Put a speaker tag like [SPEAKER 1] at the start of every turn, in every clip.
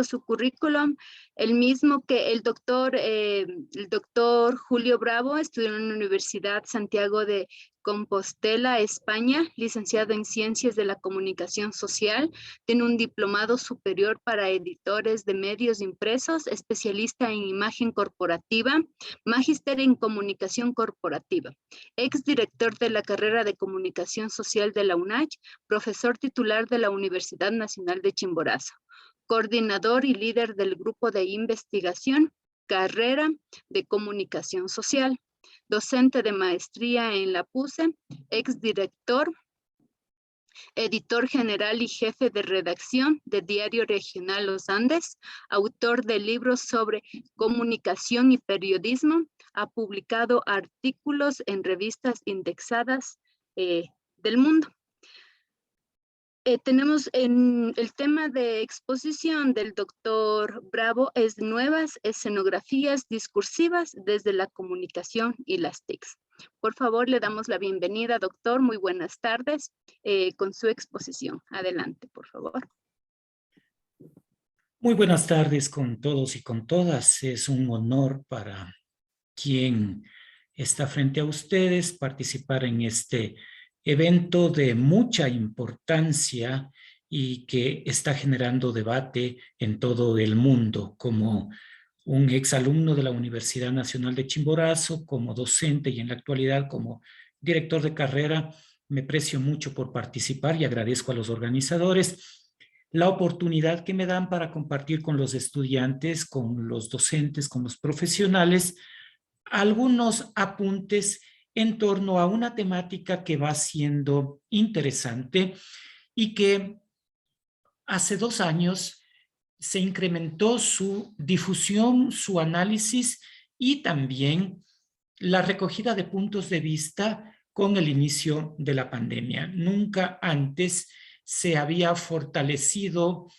[SPEAKER 1] su currículum. El mismo que el doctor Julio Bravo estudió en la Universidad Santiago de Compostela, España, licenciado en Ciencias de la Comunicación Social, tiene un diplomado superior para editores de medios impresos, especialista en imagen corporativa, magíster en comunicación corporativa, exdirector de la carrera de Comunicación Social de la UNACH, profesor titular de la Universidad Nacional de Chimborazo, coordinador y líder del grupo de investigación, carrera de comunicación social, docente de maestría en la PUCE, exdirector, editor general y jefe de redacción de Diario Regional Los Andes, autor de libros sobre comunicación y periodismo, ha publicado artículos en revistas indexadas del mundo. Tenemos en el tema de exposición del doctor Bravo es nuevas escenografías discursivas desde la comunicación y las TICs. Por favor, le damos la bienvenida, doctor. Muy buenas tardes con su exposición. Adelante, por favor.
[SPEAKER 2] Muy buenas tardes con todos y con todas. Es un honor para quien está frente a ustedes participar en este evento de mucha importancia y que está generando debate en todo el mundo. Como un exalumno de la Universidad Nacional de Chimborazo, como docente y en la actualidad como director de carrera, me precio mucho por participar y agradezco a los organizadores la oportunidad que me dan para compartir con los estudiantes, con los docentes, con los profesionales, algunos apuntes en torno a una temática que va siendo interesante y que hace 2 años se incrementó su difusión, su análisis y también la recogida de puntos de vista con el inicio de la pandemia. Nunca antes se había fortalecido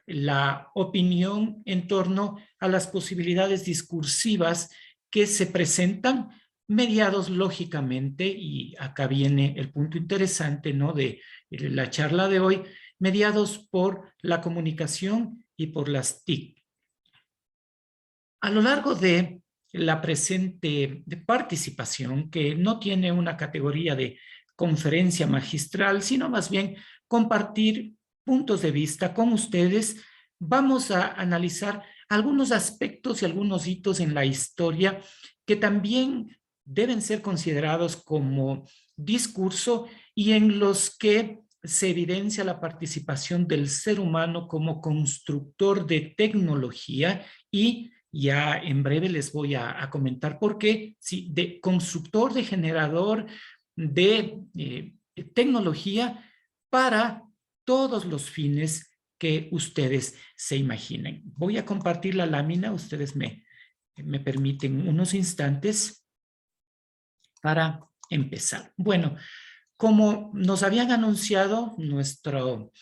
[SPEAKER 2] la opinión en torno a las posibilidades discursivas que se presentan mediados lógicamente, y acá viene el punto interesante, ¿no?, de la charla de hoy, mediados por la comunicación y por las TIC. A lo largo de la presente participación, que no tiene una categoría de conferencia magistral, sino más bien compartir puntos de vista con ustedes, vamos a analizar algunos aspectos y algunos hitos en la historia que también deben ser considerados como discurso y en los que se evidencia la participación del ser humano como constructor de tecnología, y ya en breve les voy a comentar por qué, sí, de constructor, de generador de tecnología para todos los fines que ustedes se imaginen. Voy a compartir la lámina, ustedes me permiten unos instantes para empezar. Bueno, como nos habían anunciado, nuestro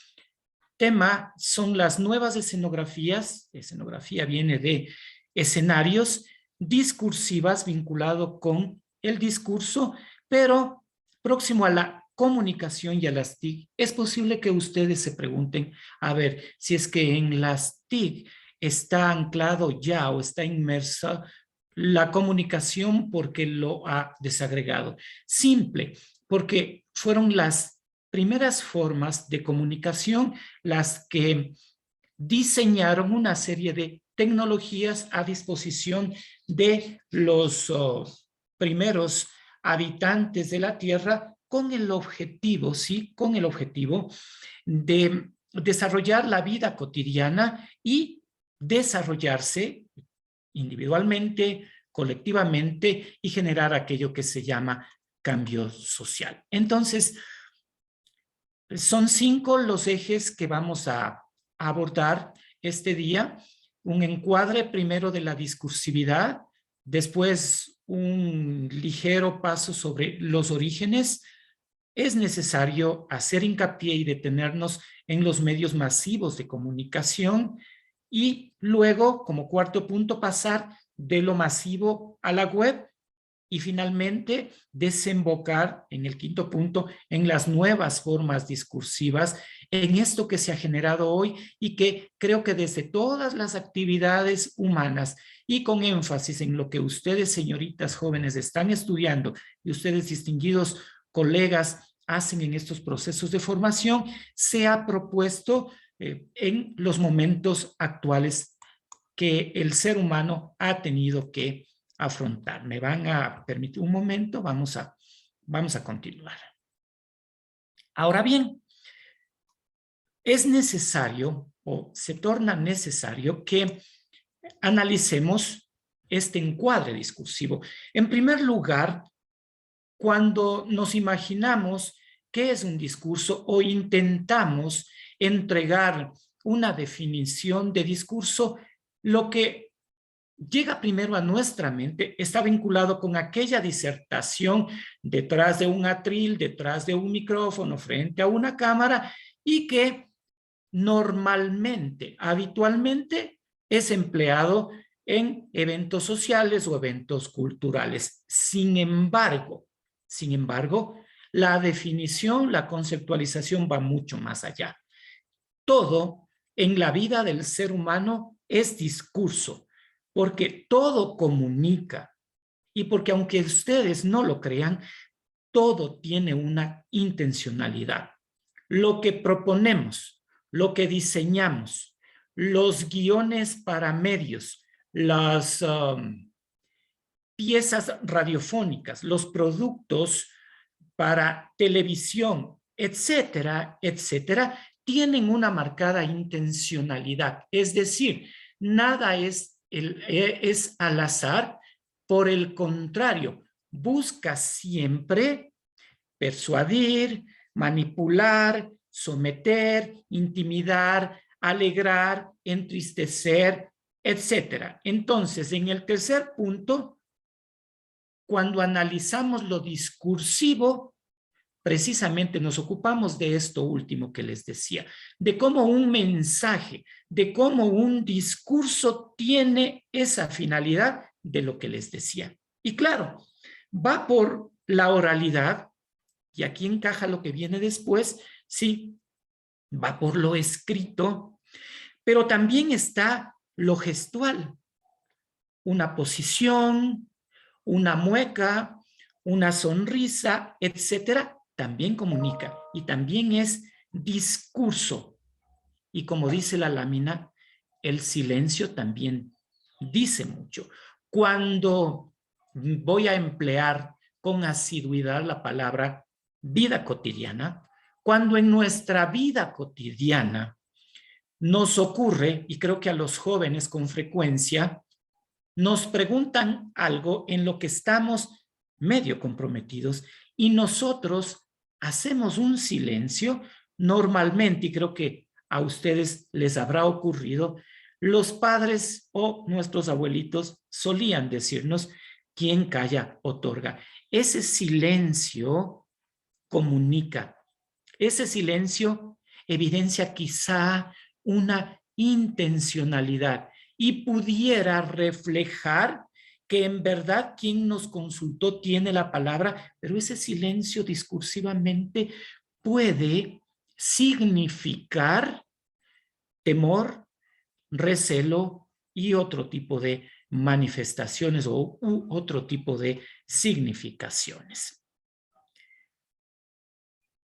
[SPEAKER 2] tema son las nuevas escenografías. Escenografía viene de escenarios, discursivas vinculado con el discurso, pero próximo a la comunicación y a las TIC. Es posible que ustedes se pregunten, a ver, si es que en las TIC está anclado ya o está inmersa la comunicación, porque lo ha desagregado. Simple, porque fueron las primeras formas de comunicación las que diseñaron una serie de tecnologías a disposición de los primeros habitantes de la Tierra, con el objetivo, sí, con el objetivo de desarrollar la vida cotidiana y desarrollarse individualmente, colectivamente, y generar aquello que se llama cambio social. Entonces, son 5 los ejes que vamos a abordar este día. Un encuadre primero de la discursividad, después un ligero paso sobre los orígenes. Es necesario hacer hincapié y detenernos en los medios masivos de comunicación, y luego, como cuarto punto, pasar de lo masivo a la web, y finalmente desembocar en el quinto punto en las nuevas formas discursivas en esto que se ha generado hoy y que creo que desde todas las actividades humanas y con énfasis en lo que ustedes, señoritas jóvenes, están estudiando y ustedes, distinguidos colegas, hacen en estos procesos de formación, se ha propuesto en los momentos actuales que el ser humano ha tenido que afrontar. Me van a permitir un momento, vamos a continuar. Ahora bien, es necesario o se torna necesario que analicemos este encuadre discursivo. En primer lugar, cuando nos imaginamos qué es un discurso o intentamos entregar una definición de discurso, lo que llega primero a nuestra mente está vinculado con aquella disertación detrás de un atril, detrás de un micrófono, frente a una cámara, y que normalmente, habitualmente, es empleado en eventos sociales o eventos culturales. Sin embargo, la definición, la conceptualización va mucho más allá. Todo en la vida del ser humano es discurso, porque todo comunica y porque aunque ustedes no lo crean, todo tiene una intencionalidad. Lo que proponemos, lo que diseñamos, los guiones para medios, las piezas radiofónicas, los productos para televisión, etcétera, etcétera, tienen una marcada intencionalidad. Es decir, nada es al azar, por el contrario, busca siempre persuadir, manipular, someter, intimidar, alegrar, entristecer, etcétera. Entonces, en el tercer punto, cuando analizamos lo discursivo, precisamente nos ocupamos de esto último que les decía, de cómo un mensaje, de cómo un discurso tiene esa finalidad de lo que les decía. Y claro, va por la oralidad, y aquí encaja lo que viene después, sí, va por lo escrito, pero también está lo gestual, una posición, una mueca, una sonrisa, etcétera, también comunica y también es discurso. Y como dice la lámina, el silencio también dice mucho. Cuando voy a emplear con asiduidad la palabra vida cotidiana, cuando en nuestra vida cotidiana nos ocurre, y creo que a los jóvenes con frecuencia, nos preguntan algo en lo que estamos medio comprometidos y nosotros hacemos un silencio normalmente, y creo que a ustedes les habrá ocurrido, los padres o nuestros abuelitos solían decirnos, quien calla otorga. Ese silencio comunica, ese silencio evidencia quizá una intencionalidad y pudiera reflejar que en verdad quien nos consultó tiene la palabra, pero ese silencio discursivamente puede significar temor, recelo y otro tipo de manifestaciones u otro tipo de significaciones.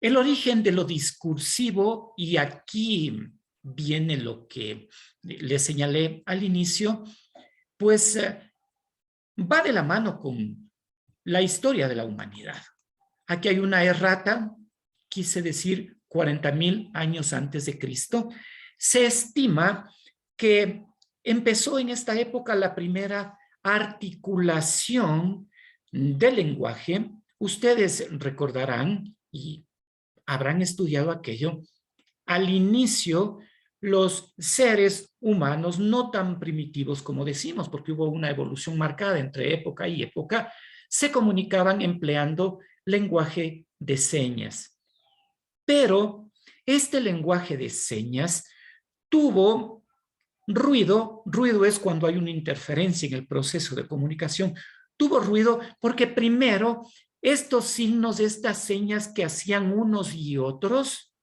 [SPEAKER 2] El origen de lo discursivo, y aquí viene lo que le señalé al inicio, pues va de la mano con la historia de la humanidad. Aquí hay una errata, quise decir 40,000 años antes de Cristo. Se estima que empezó en esta época la primera articulación del lenguaje. Ustedes recordarán y habrán estudiado aquello. Al inicio, los seres humanos no tan primitivos como decimos, porque hubo una evolución marcada entre época y época, se comunicaban empleando lenguaje de señas. Pero este lenguaje de señas tuvo ruido. Ruido es cuando hay una interferencia en el proceso de comunicación. Tuvo ruido porque primero estos signos, estas señas que hacían unos y otros,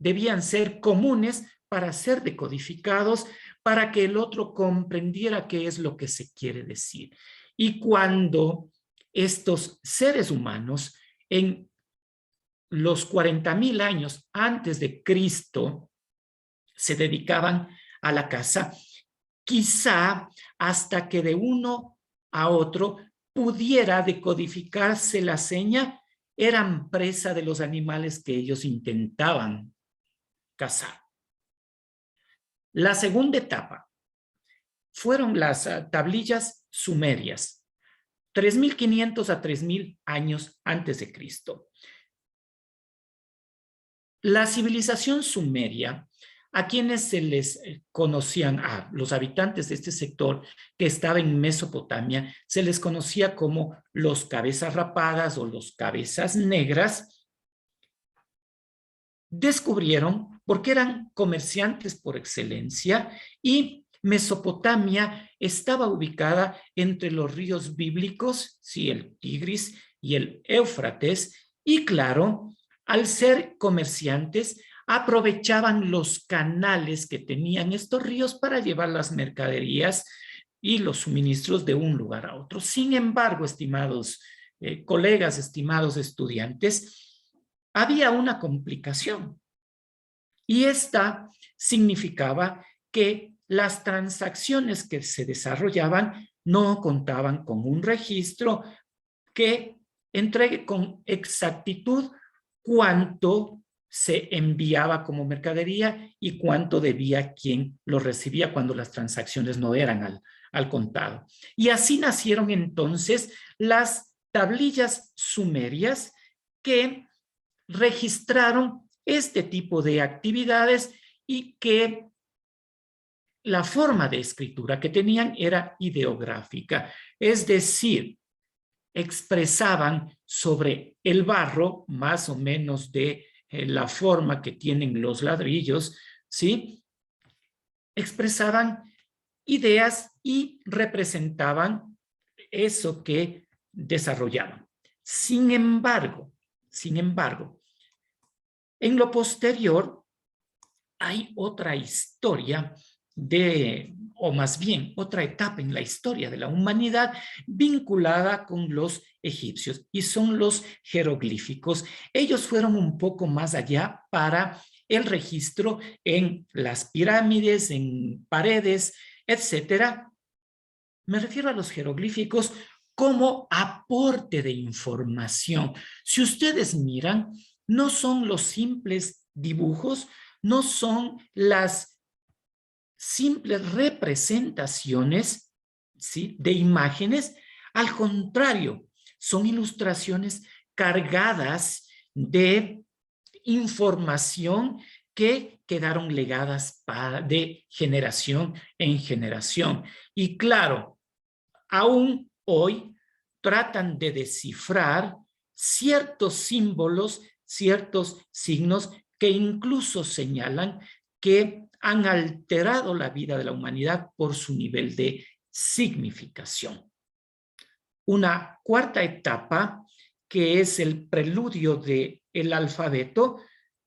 [SPEAKER 2] debían ser comunes para ser decodificados, para que el otro comprendiera qué es lo que se quiere decir. Y cuando estos seres humanos en los 40,000 años antes de Cristo se dedicaban a la caza, quizá hasta que de uno a otro pudiera decodificarse la seña, eran presa de los animales que ellos intentaban cazar. La segunda etapa fueron las tablillas sumerias, 3.500 a 3.000 años antes de Cristo. La civilización sumeria, a quienes se les conocían, a los habitantes de este sector que estaba en Mesopotamia, se les conocía como los cabezas rapadas o los cabezas negras, descubrieron, porque eran comerciantes por excelencia, y Mesopotamia estaba ubicada entre los ríos bíblicos, sí, el Tigris y el Éufrates, y claro, al ser comerciantes, aprovechaban los canales que tenían estos ríos para llevar las mercaderías y los suministros de un lugar a otro. Sin embargo, estimados colegas, estimados estudiantes, había una complicación, y esta significaba que las transacciones que se desarrollaban no contaban con un registro que entregue con exactitud cuánto se enviaba como mercadería y cuánto debía quien lo recibía cuando las transacciones no eran al contado. Y así nacieron entonces las tablillas sumerias que registraron este tipo de actividades y que la forma de escritura que tenían era ideográfica, es decir, expresaban sobre el barro, más o menos de la forma que tienen los ladrillos, ¿sí? Expresaban ideas y representaban eso que desarrollaban. Sin embargo, en lo posterior hay otra historia o más bien otra etapa en la historia de la humanidad vinculada con los egipcios, y son los jeroglíficos. Ellos fueron un poco más allá para el registro en las pirámides, en paredes, etcétera. Me refiero a los jeroglíficos como aporte de información. Si ustedes miran, no son los simples dibujos, no son las simples representaciones, ¿sí?, de imágenes. Al contrario, son ilustraciones cargadas de información que quedaron legadas de generación en generación. Y claro, aún hoy tratan de descifrar ciertos símbolos, ciertos signos que incluso señalan que han alterado la vida de la humanidad por su nivel de significación. Una cuarta etapa, que es el preludio del alfabeto,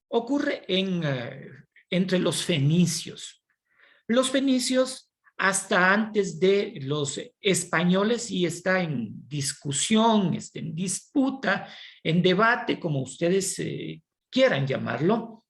[SPEAKER 2] ocurre entre los fenicios. Los fenicios, hasta antes de los españoles, y está en discusión, en disputa, en debate, como ustedes quieran llamarlo.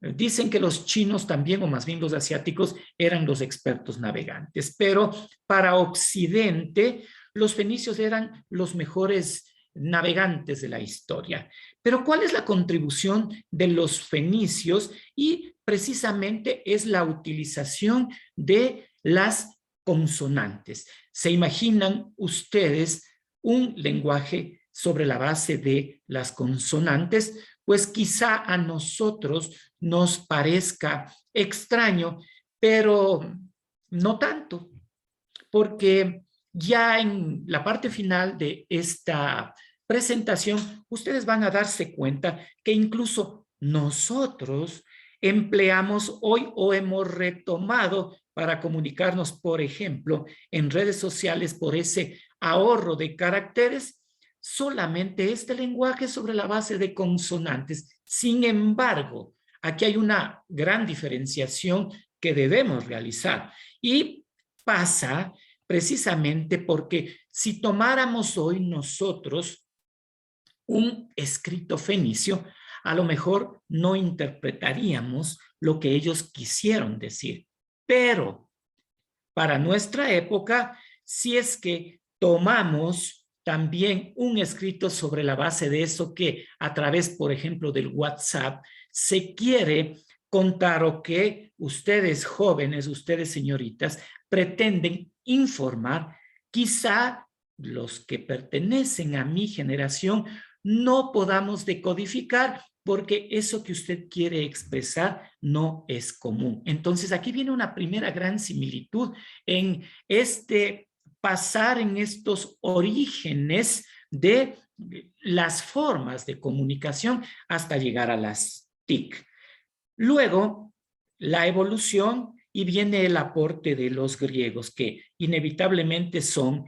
[SPEAKER 2] Dicen que los chinos también, o más bien los asiáticos, eran los expertos navegantes, pero para Occidente los fenicios eran los mejores navegantes de la historia. Pero ¿cuál es la contribución de los fenicios? Y precisamente es la utilización de las consonantes. ¿Se imaginan ustedes un lenguaje sobre la base de las consonantes? Pues quizá a nosotros nos parezca extraño, pero no tanto, porque ya en la parte final de esta presentación, ustedes van a darse cuenta que incluso nosotros empleamos hoy o hemos retomado para comunicarnos, por ejemplo, en redes sociales por ese ahorro de caracteres, solamente este lenguaje sobre la base de consonantes. Sin embargo, aquí hay una gran diferenciación que debemos realizar y pasa precisamente porque si tomáramos hoy nosotros un escrito fenicio, a lo mejor no interpretaríamos lo que ellos quisieron decir, pero para nuestra época, si es que tomamos también un escrito sobre la base de eso que a través, por ejemplo, del WhatsApp, se quiere contar o que ustedes jóvenes, ustedes señoritas, pretenden informar, quizá los que pertenecen a mi generación no podamos decodificar porque eso que usted quiere expresar no es común. Entonces, aquí viene una primera gran similitud en este pasar en estos orígenes de las formas de comunicación hasta llegar a las TIC. Luego, la evolución y viene el aporte de los griegos, que inevitablemente son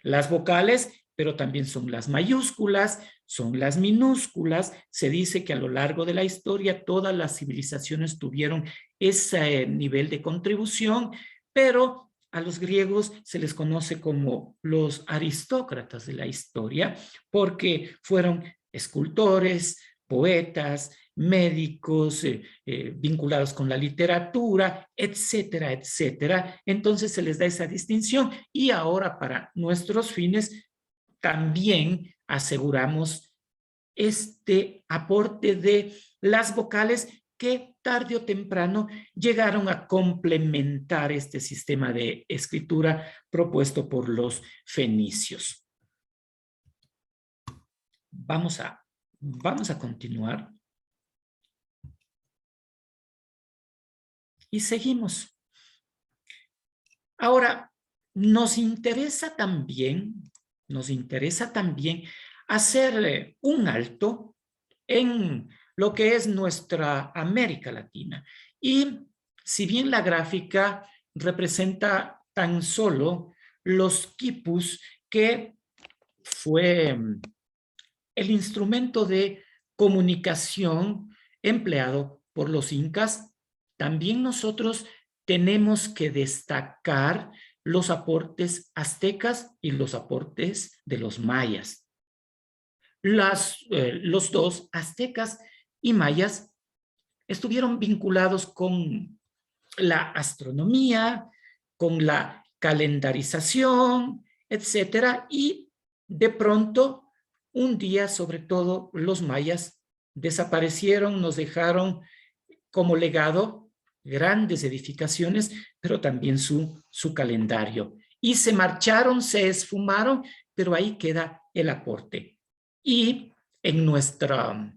[SPEAKER 2] las vocales, pero también son las mayúsculas, son las minúsculas. Se dice que a lo largo de la historia todas las civilizaciones tuvieron ese nivel de contribución, pero a los griegos se les conoce como los aristócratas de la historia porque fueron escultores, poetas, médicos, vinculados con la literatura, etcétera, etcétera. Entonces se les da esa distinción y ahora para nuestros fines también aseguramos este aporte de las vocales que tarde o temprano llegaron a complementar este sistema de escritura propuesto por los fenicios. Vamos a continuar. Y seguimos. Ahora, nos interesa también hacer un alto en lo que es nuestra América Latina. Y si bien la gráfica representa tan solo los quipus, que fue el instrumento de comunicación empleado por los incas, también nosotros tenemos que destacar los aportes aztecas y los aportes de los mayas. Los dos, aztecas y mayas, estuvieron vinculados con la astronomía, con la calendarización, etcétera, y de pronto, un día, sobre todo, los mayas desaparecieron, nos dejaron como legado grandes edificaciones, pero también su calendario. Y se marcharon, se esfumaron, pero ahí queda el aporte. Y en nuestra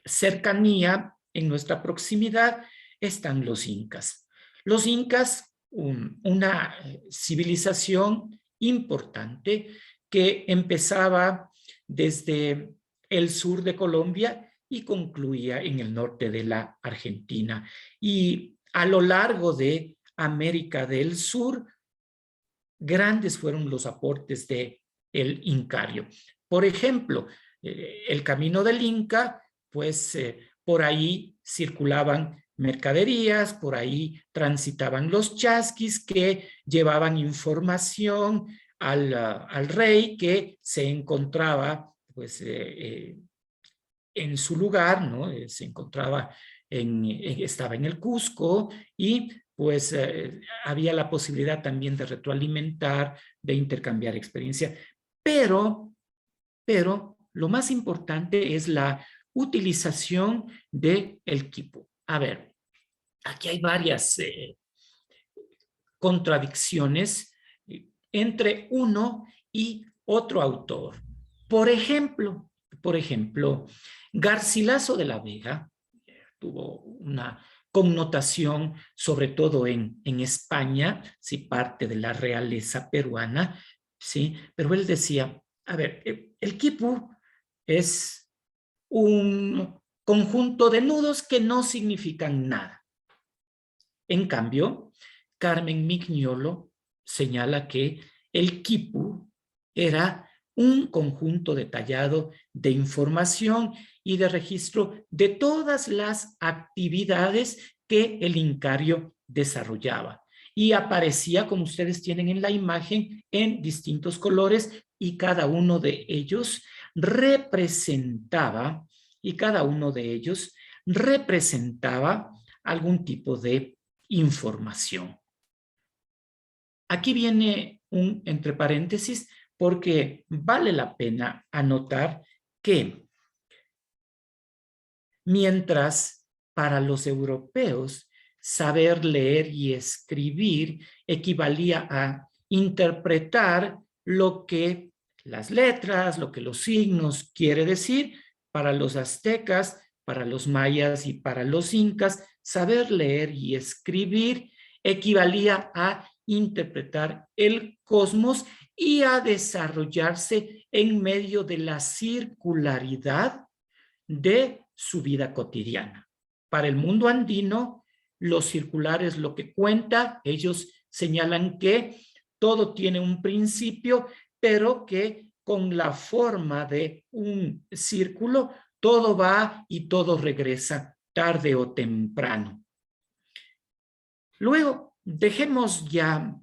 [SPEAKER 2] cercanía, en nuestra proximidad, están los incas. Los incas, una civilización importante que empezaba desde el sur de Colombia y concluía en el norte de la Argentina. Y a lo largo de América del Sur, grandes fueron los aportes del Incario. Por ejemplo, el camino del Inca, pues por ahí circulaban mercaderías, por ahí transitaban los chasquis que llevaban información al rey que se encontraba pues en su lugar, ¿no? Se encontraba estaba en el Cusco y pues había la posibilidad también de retroalimentar, de intercambiar experiencia. Pero lo más importante es la utilización del quipu. A ver, aquí hay varias contradicciones entre uno y otro autor. Por ejemplo, Garcilaso de la Vega tuvo una connotación, sobre todo en España, sí, parte de la realeza peruana, sí, pero él decía, a ver, el quipu es un conjunto de nudos que no significan nada. En cambio, Carmen Mignolo señala que el quipu era un conjunto detallado de información y de registro de todas las actividades que el incario desarrollaba. Y aparecía, como ustedes tienen en la imagen, en distintos colores, y cada uno de ellos representaba, algún tipo de información. Aquí viene un entre paréntesis, porque vale la pena anotar que mientras para los europeos saber leer y escribir equivalía a interpretar lo que las letras, lo que los signos quiere decir, para los aztecas, para los mayas y para los incas, saber leer y escribir equivalía a interpretar el cosmos y a desarrollarse en medio de la circularidad de su vida cotidiana. Para el mundo andino, lo circular es lo que cuenta. Ellos señalan que todo tiene un principio, pero que con la forma de un círculo, todo va y todo regresa tarde o temprano. Luego, dejemos ya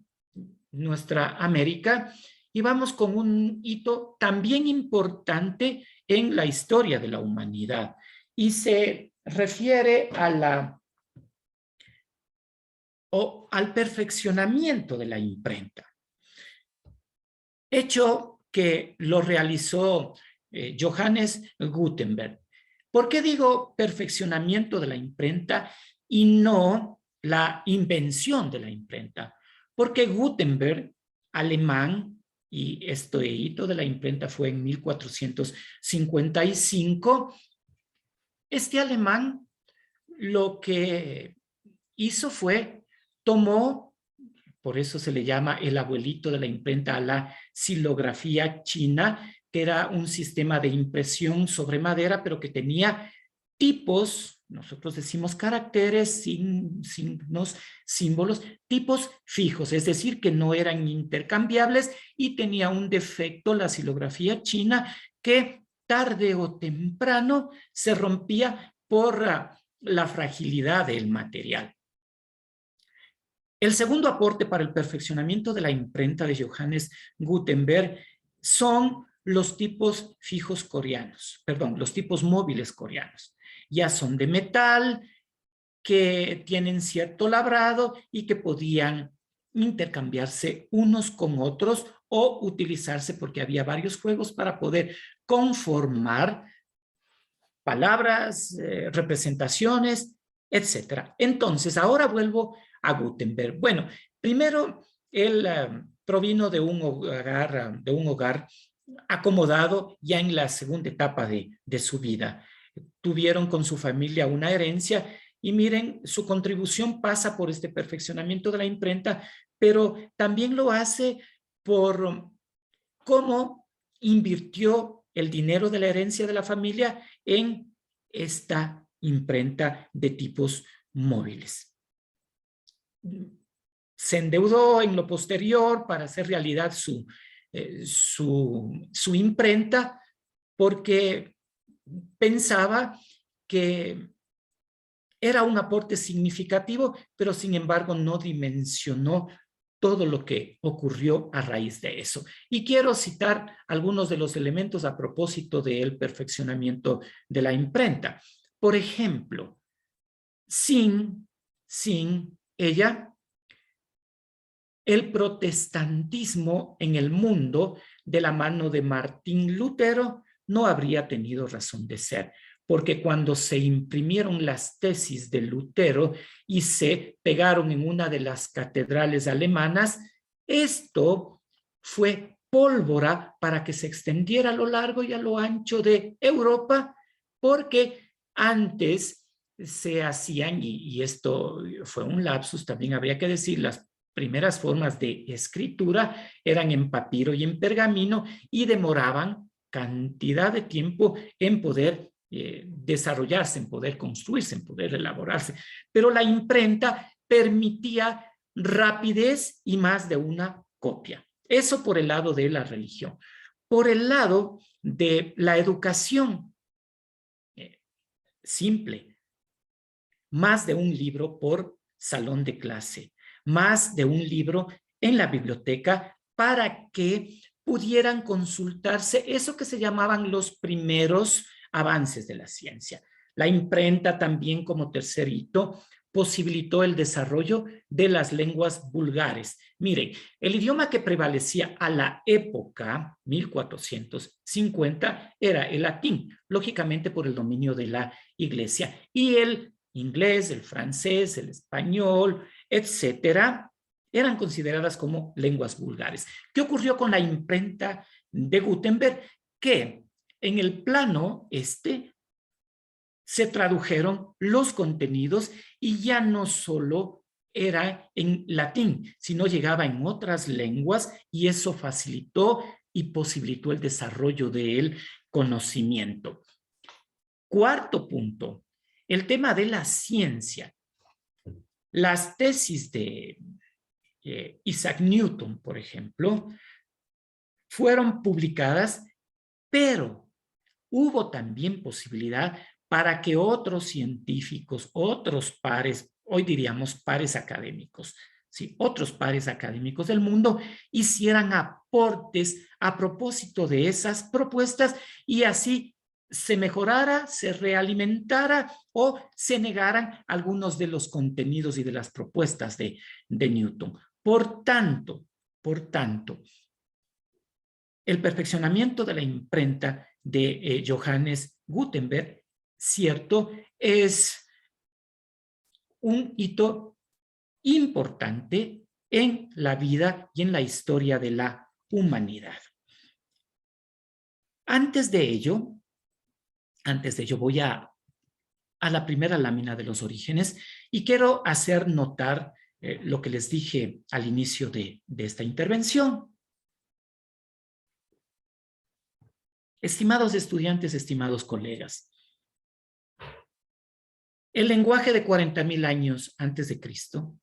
[SPEAKER 2] nuestra América y vamos con un hito también importante en la historia de la humanidad, y se refiere a al perfeccionamiento de la imprenta, hecho que lo realizó Johannes Gutenberg. ¿Por qué digo perfeccionamiento de la imprenta y no la invención de la imprenta? Porque Gutenberg, alemán, y este hito de la imprenta fue en 1455, este alemán lo que hizo fue, tomó, por eso se le llama el abuelito de la imprenta, a la xilografía china, que era un sistema de impresión sobre madera, pero que tenía tipos, nosotros decimos caracteres, signos, símbolos, tipos fijos, es decir, que no eran intercambiables, y tenía un defecto la xilografía china, que tarde o temprano se rompía por la fragilidad del material. El segundo aporte para el perfeccionamiento de la imprenta de Johannes Gutenberg son los tipos fijos coreanos, los tipos móviles coreanos. Ya son de metal, que tienen cierto labrado y que podían intercambiarse unos con otros o utilizarse, porque había varios juegos para poder conformar palabras, representaciones, etc. Entonces, ahora vuelvo a Gutenberg. Bueno, primero, él provino de un hogar acomodado ya en la segunda etapa de su vida. Tuvieron con su familia una herencia y miren, su contribución pasa por este perfeccionamiento de la imprenta, pero también lo hace por cómo invirtió el dinero de la herencia de la familia en esta imprenta de tipos móviles. Se endeudó en lo posterior para hacer realidad su imprenta, porque pensaba que era un aporte significativo, pero sin embargo no dimensionó todo lo que ocurrió a raíz de eso. Y quiero citar algunos de los elementos a propósito del perfeccionamiento de la imprenta. Por ejemplo, sin ella, el protestantismo en el mundo, de la mano de Martín Lutero, no habría tenido razón de ser, porque cuando se imprimieron las tesis de Lutero y se pegaron en una de las catedrales alemanas, esto fue pólvora para que se extendiera a lo largo y a lo ancho de Europa, porque antes se hacían, y esto fue un lapsus, también habría que decir, las primeras formas de escritura eran en papiro y en pergamino, y demoraban cantidad de tiempo en poder desarrollarse, en poder construirse, en poder elaborarse. Pero la imprenta permitía rapidez y más de una copia. Eso por el lado de la religión. Por el lado de la educación simple, más de un libro por salón de clase, más de un libro en la biblioteca para que pudieran consultarse eso que se llamaban los primeros avances de la ciencia. La imprenta también, como tercer hito, posibilitó el desarrollo de las lenguas vulgares. Miren, el idioma que prevalecía a la época, 1450, era el latín, lógicamente por el dominio de la iglesia, y el inglés, el francés, el español, etcétera, eran consideradas como lenguas vulgares. ¿Qué ocurrió con la imprenta de Gutenberg? Que en el plano se tradujeron los contenidos y ya no solo era en latín, sino llegaba en otras lenguas y eso facilitó y posibilitó el desarrollo del conocimiento. Cuarto punto, el tema de la ciencia. Las tesis de Isaac Newton, por ejemplo, fueron publicadas, pero hubo también posibilidad para que otros científicos, otros pares, hoy diríamos pares académicos, ¿sí? Otros pares académicos del mundo hicieran aportes a propósito de esas propuestas y así se mejorara, se realimentara o se negaran algunos de los contenidos y de las propuestas de Newton. Por tanto, el perfeccionamiento de la imprenta de Johannes Gutenberg, cierto, es un hito importante en la vida y en la historia de la humanidad. Antes de ello voy a la primera lámina de los orígenes y quiero hacer notar lo que les dije al inicio de esta intervención. Estimados estudiantes, estimados colegas, el lenguaje de 40,000 años antes de Cristo,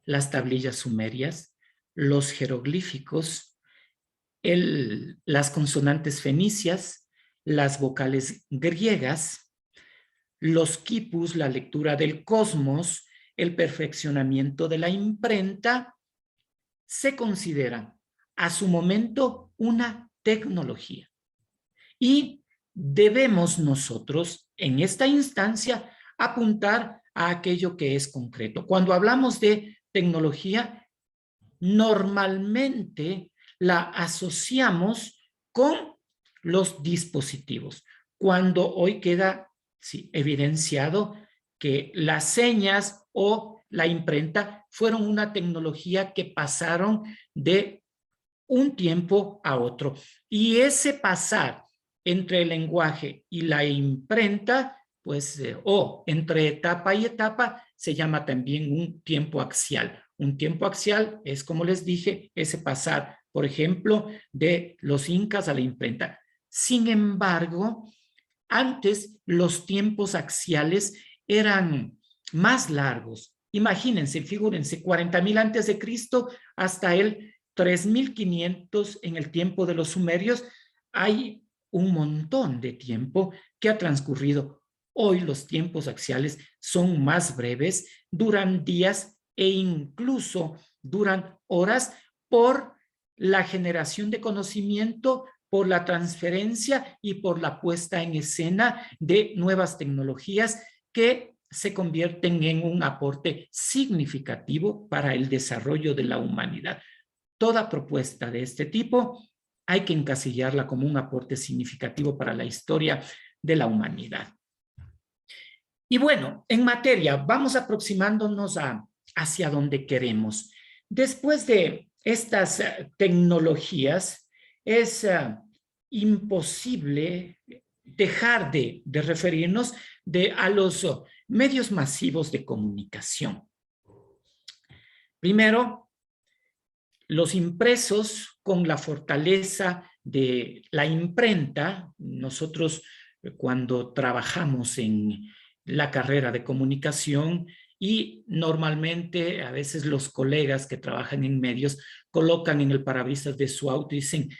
[SPEAKER 2] las tablillas sumerias, los jeroglíficos, las consonantes fenicias, las vocales griegas, los quipus, la lectura del cosmos, el perfeccionamiento de la imprenta, se consideran a su momento una tecnología. Y debemos nosotros, en esta instancia, apuntar a aquello que es concreto. Cuando hablamos de tecnología, normalmente la asociamos con los dispositivos. Cuando hoy queda evidenciado que las señas o la imprenta fueron una tecnología que pasaron de un tiempo a otro. Y ese pasar entre el lenguaje y la imprenta, pues, o entre etapa y etapa, se llama también un tiempo axial. Un tiempo axial es, como les dije, ese pasar, por ejemplo, de los incas a la imprenta. Sin embargo, antes los tiempos axiales eran más largos. Imagínense, figúrense, 40,000 antes de Cristo hasta el 3,500 en el tiempo de los sumerios. Hay un montón de tiempo que ha transcurrido. Hoy los tiempos axiales son más breves, duran días e incluso duran horas por la generación de conocimiento, por la transferencia y por la puesta en escena de nuevas tecnologías que se convierten en un aporte significativo para el desarrollo de la humanidad. Toda propuesta de este tipo hay que encasillarla como un aporte significativo para la historia de la humanidad. Y bueno, en materia, vamos aproximándonos hacia donde queremos. Después de estas tecnologías, es imposible dejar de referirnos a los medios masivos de comunicación. Primero, los impresos con la fortaleza de la imprenta. Nosotros cuando trabajamos en la carrera de comunicación y normalmente a veces los colegas que trabajan en medios colocan en el parabrisas de su auto y dicen,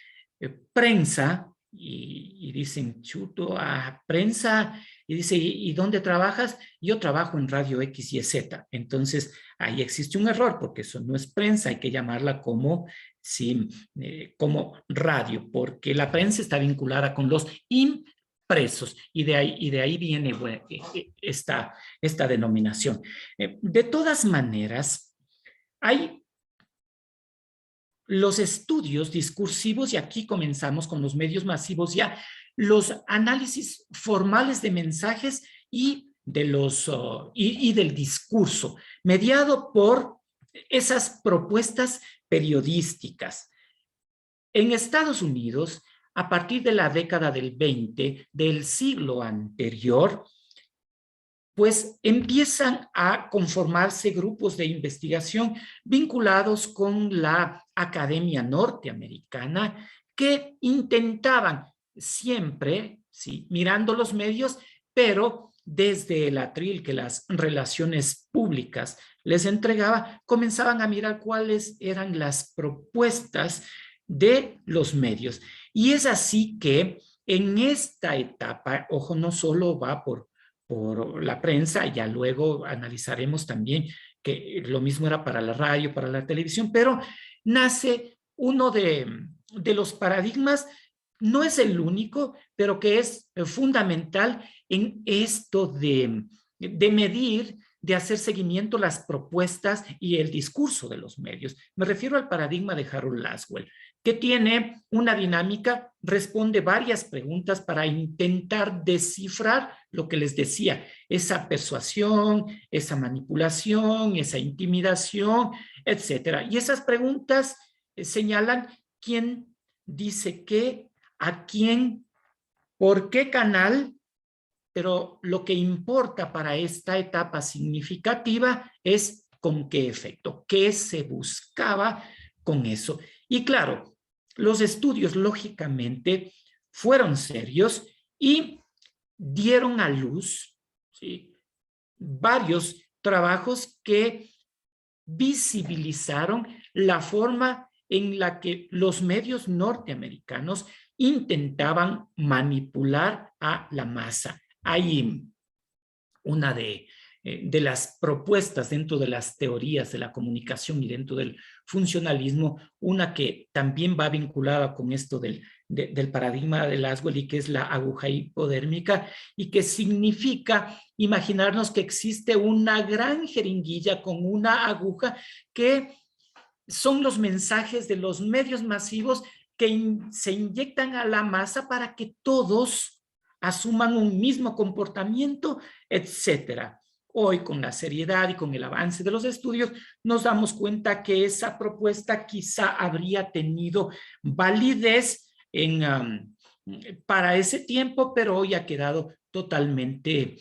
[SPEAKER 2] prensa y dicen, chuto, prensa, y dice, ¿y dónde trabajas? Yo trabajo en Radio X y Z. Entonces, ahí existe un error porque eso no es prensa, hay que llamarla como, sí, como radio, porque la prensa está vinculada con los impresos y de ahí viene bueno, esta denominación. De todas maneras, hay los estudios discursivos, y aquí comenzamos con los medios masivos ya, los análisis formales de mensajes y, y del discurso, mediado por esas propuestas periodísticas. En Estados Unidos, a partir de la década del 20 del siglo anterior, pues empiezan a conformarse grupos de investigación vinculados con la Academia Norteamericana que intentaban siempre, sí, mirando los medios, pero desde el atril que las relaciones públicas les entregaba, comenzaban a mirar cuáles eran las propuestas de los medios. Y es así que en esta etapa, ojo, no solo va por la prensa, ya luego analizaremos también que lo mismo era para la radio, para la televisión, pero nace uno de los paradigmas, no es el único, pero que es fundamental en esto de medir, de hacer seguimiento a las propuestas y el discurso de los medios. Me refiero al paradigma de Harold Laswell, que tiene una dinámica, responde varias preguntas para intentar descifrar lo que les decía, esa persuasión, esa manipulación, esa intimidación, etcétera. Y esas preguntas señalan quién dice qué, a quién, por qué canal, pero lo que importa para esta etapa significativa es con qué efecto, qué se buscaba con eso. Y claro, los estudios lógicamente fueron serios y dieron a luz, ¿sí?, varios trabajos que visibilizaron la forma en la que los medios norteamericanos intentaban manipular a la masa. Hay una de las propuestas dentro de las teorías de la comunicación y dentro del funcionalismo, una que también va vinculada con esto del paradigma de Laswell y que es la aguja hipodérmica y que significa imaginarnos que existe una gran jeringuilla con una aguja que son los mensajes de los medios masivos que se inyectan a la masa para que todos asuman un mismo comportamiento, etcétera. Hoy, con la seriedad y con el avance de los estudios, nos damos cuenta que esa propuesta quizá habría tenido validez para ese tiempo, pero hoy ha quedado totalmente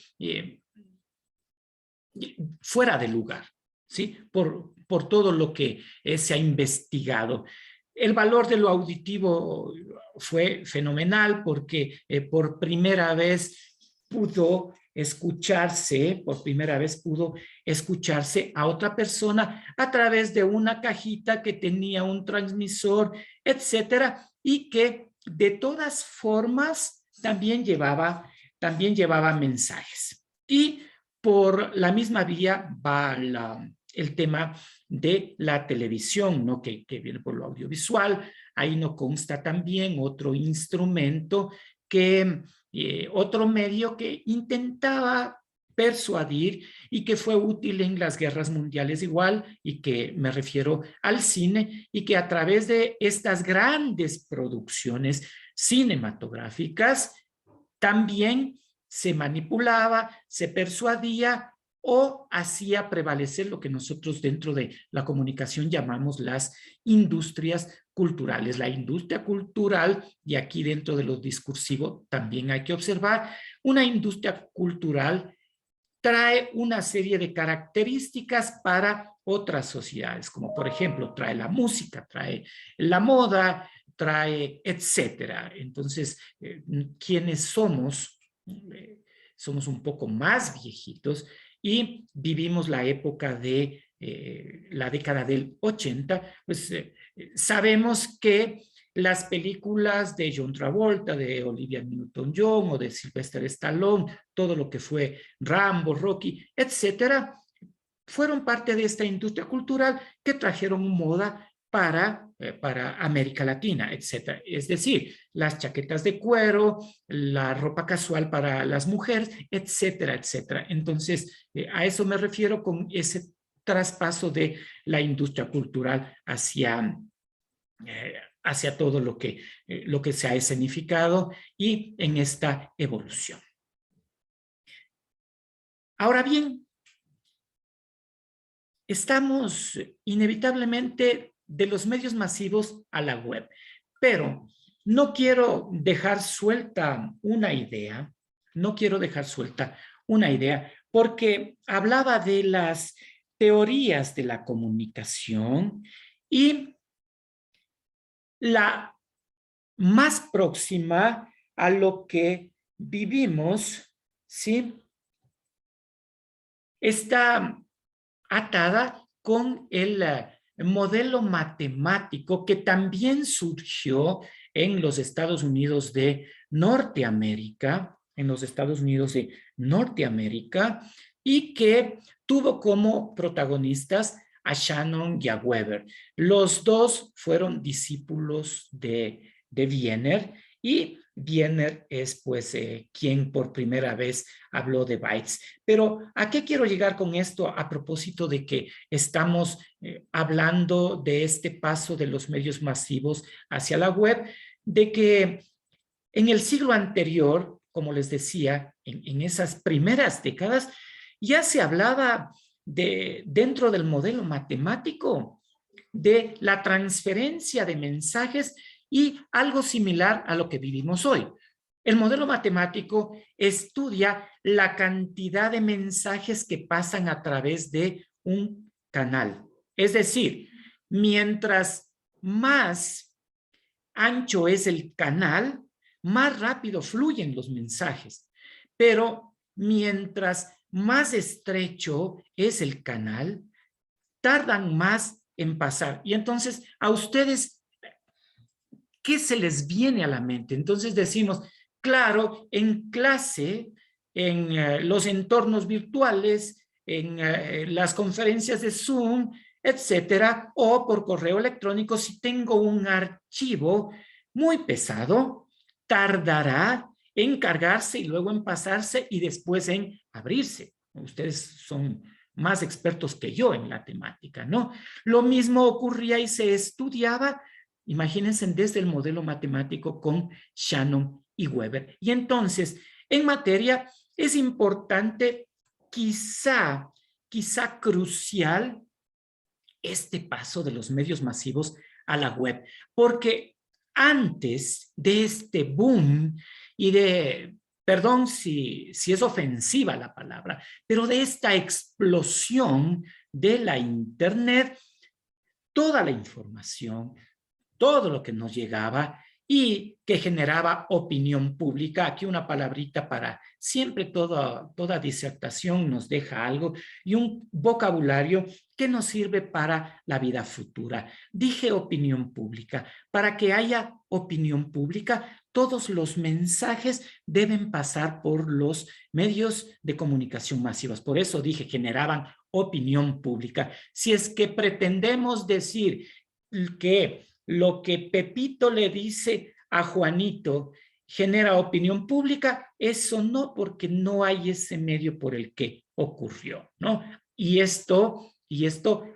[SPEAKER 2] fuera de lugar, ¿sí? Por todo lo que se ha investigado. El valor de lo auditivo fue fenomenal porque por primera vez pudo escucharse a otra persona a través de una cajita que tenía un transmisor, etcétera, y que de todas formas también llevaba mensajes. Y por la misma vía va el tema de la televisión, ¿no? Que viene por lo audiovisual. Ahí no consta también otro instrumento otro medio que intentaba persuadir y que fue útil en las guerras mundiales igual, y que me refiero al cine, y que a través de estas grandes producciones cinematográficas también se manipulaba, se persuadía o hacía prevalecer lo que nosotros dentro de la comunicación llamamos las industrias culturales. La industria cultural, y aquí dentro de lo discursivo también hay que observar, una industria cultural trae una serie de características para otras sociedades, como por ejemplo trae la música, trae la moda, trae etcétera. Entonces, quienes somos un poco más viejitos y vivimos la época de la década del 80, pues sabemos que las películas de John Travolta, de Olivia Newton-John o de Sylvester Stallone, todo lo que fue Rambo, Rocky, etcétera, fueron parte de esta industria cultural que trajeron moda para América Latina, etcétera. Es decir, las chaquetas de cuero, la ropa casual para las mujeres, etcétera, etcétera. Entonces, a eso me refiero con ese traspaso de la industria cultural hacia todo lo que se ha escenificado y en esta evolución. Ahora bien, estamos inevitablemente de los medios masivos a la web, pero no quiero dejar suelta una idea, porque hablaba de las teorías de la comunicación y la más próxima a lo que vivimos, ¿sí? Está atada con el modelo matemático que también surgió en los Estados Unidos de Norteamérica, y que tuvo como protagonistas a Shannon y a Weber. Los dos fueron discípulos de Wiener, y Wiener es pues quien por primera vez habló de bytes. Pero ¿a qué quiero llegar con esto a propósito de que estamos hablando de este paso de los medios masivos hacia la web? De que en el siglo anterior, como les decía, en esas primeras décadas, ya se hablaba dentro del modelo matemático de la transferencia de mensajes y algo similar a lo que vivimos hoy. El modelo matemático estudia la cantidad de mensajes que pasan a través de un canal. Es decir, mientras más ancho es el canal, más rápido fluyen los mensajes. Pero mientras más estrecho es el canal, tardan más en pasar. Y entonces, a ustedes, ¿qué se les viene a la mente? Entonces decimos, claro, en clase, en los entornos virtuales, en las conferencias de Zoom, etcétera, o por correo electrónico, si tengo un archivo muy pesado, tardará en cargarse y luego en pasarse y después en abrirse. Ustedes son más expertos que yo en la temática, ¿no? Lo mismo ocurría y se estudiaba, imagínense, desde el modelo matemático con Shannon y Weber. Y entonces, en materia, es importante, quizá crucial, este paso de los medios masivos a la web, porque antes de este boom y de, perdón si es ofensiva la palabra, pero de esta explosión de la Internet, toda la información, todo lo que nos llegaba y que generaba opinión pública. Aquí una palabrita para siempre, toda disertación nos deja algo, y un vocabulario que nos sirve para la vida futura. Dije opinión pública. Para que haya opinión pública, todos los mensajes deben pasar por los medios de comunicación masivos. Por eso dije, generaban opinión pública. Si es que pretendemos decir que lo que Pepito le dice a Juanito genera opinión pública, eso no, porque no hay ese medio por el que ocurrió, ¿no? Y esto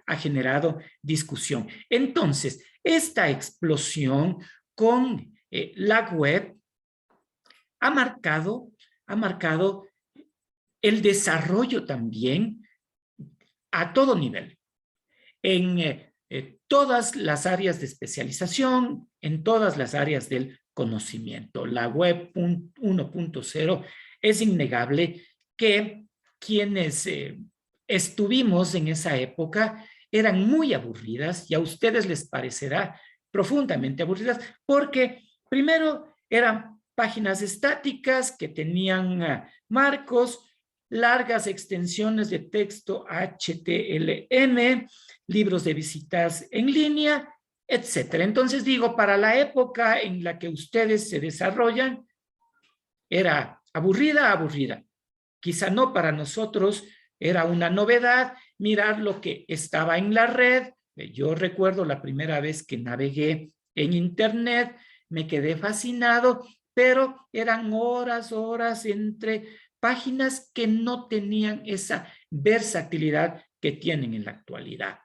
[SPEAKER 2] ha generado discusión. Entonces, esta explosión con la web ha marcado el desarrollo también a todo nivel, en todas las áreas de especialización, en todas las áreas del conocimiento. La web 1.0 es innegable que quienes estuvimos en esa época eran muy aburridas, y a ustedes les parecerá profundamente aburridas, porque primero eran páginas estáticas que tenían marcos, largas extensiones de texto HTML, libros de visitas en línea etcétera. Entonces digo, para la época en la que ustedes se desarrollan, era aburrida, aburrida. Quizá no para nosotros, era una novedad mirar lo que estaba en la red. Yo recuerdo la primera vez que navegué en internet, me quedé fascinado, pero eran horas entre páginas que no tenían esa versatilidad que tienen en la actualidad.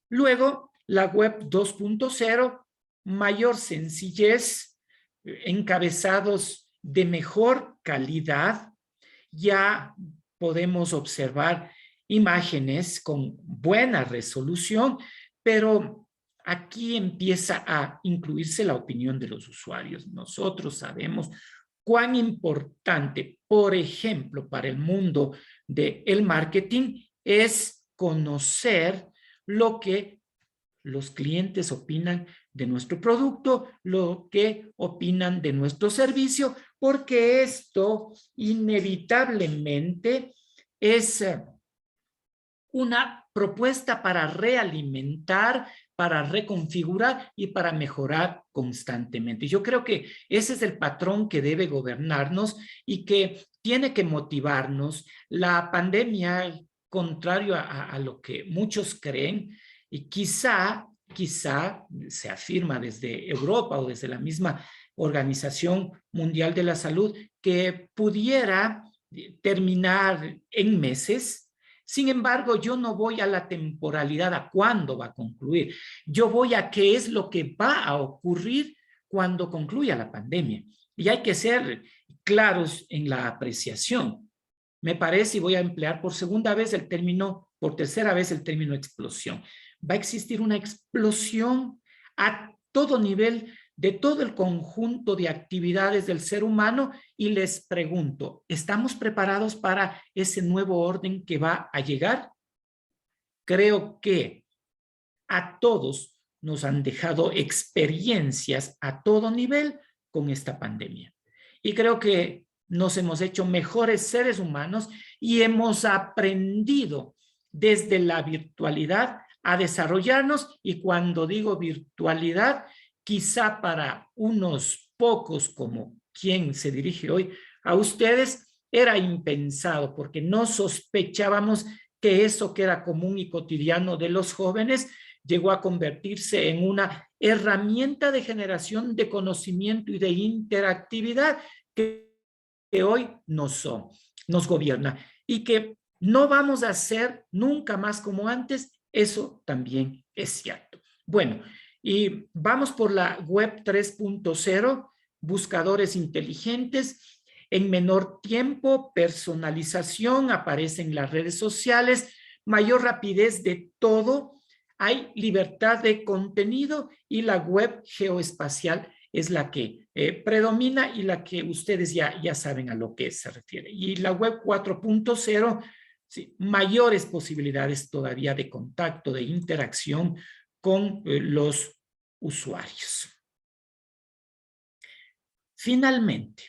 [SPEAKER 2] Luego, la web 2.0, mayor sencillez, encabezados de mejor calidad. Ya podemos observar imágenes con buena resolución, pero aquí empieza a incluirse la opinión de los usuarios. Nosotros sabemos cuán importante, por ejemplo, para el mundo del marketing es conocer lo que los clientes opinan de nuestro producto, lo que opinan de nuestro servicio, porque esto inevitablemente es una propuesta para realimentar, para reconfigurar y para mejorar constantemente. Yo creo que ese es el patrón que debe gobernarnos y que tiene que motivarnos. La pandemia, contrario a lo que muchos creen, y quizá se afirma desde Europa o desde la misma Organización Mundial de la Salud que pudiera terminar en meses. Sin embargo, yo no voy a la temporalidad, a cuándo va a concluir. Yo voy a qué es lo que va a ocurrir cuando concluya la pandemia. Y hay que ser claros en la apreciación. Me parece, y voy a emplear por segunda vez el término, por tercera vez el término explosión. Va a existir una explosión a todo nivel de todo el conjunto de actividades del ser humano y les pregunto, ¿estamos preparados para ese nuevo orden que va a llegar? Creo que a todos nos han dejado experiencias a todo nivel con esta pandemia. Y creo que nos hemos hecho mejores seres humanos y hemos aprendido desde la virtualidad a desarrollarnos, y cuando digo virtualidad, quizá para unos pocos como quien se dirige hoy a ustedes, era impensado porque no sospechábamos que eso que era común y cotidiano de los jóvenes llegó a convertirse en una herramienta de generación de conocimiento y de interactividad que hoy nos gobierna y que no vamos a ser nunca más como antes. Eso también es cierto. Bueno, y vamos por la web 3.0, buscadores inteligentes. En menor tiempo, personalización, aparecen las redes sociales, mayor rapidez de todo, hay libertad de contenido y la web geoespacial es la que predomina y la que ustedes ya saben a lo que se refiere. Y la web 4.0, sí, mayores posibilidades todavía de contacto, de interacción con los usuarios. Finalmente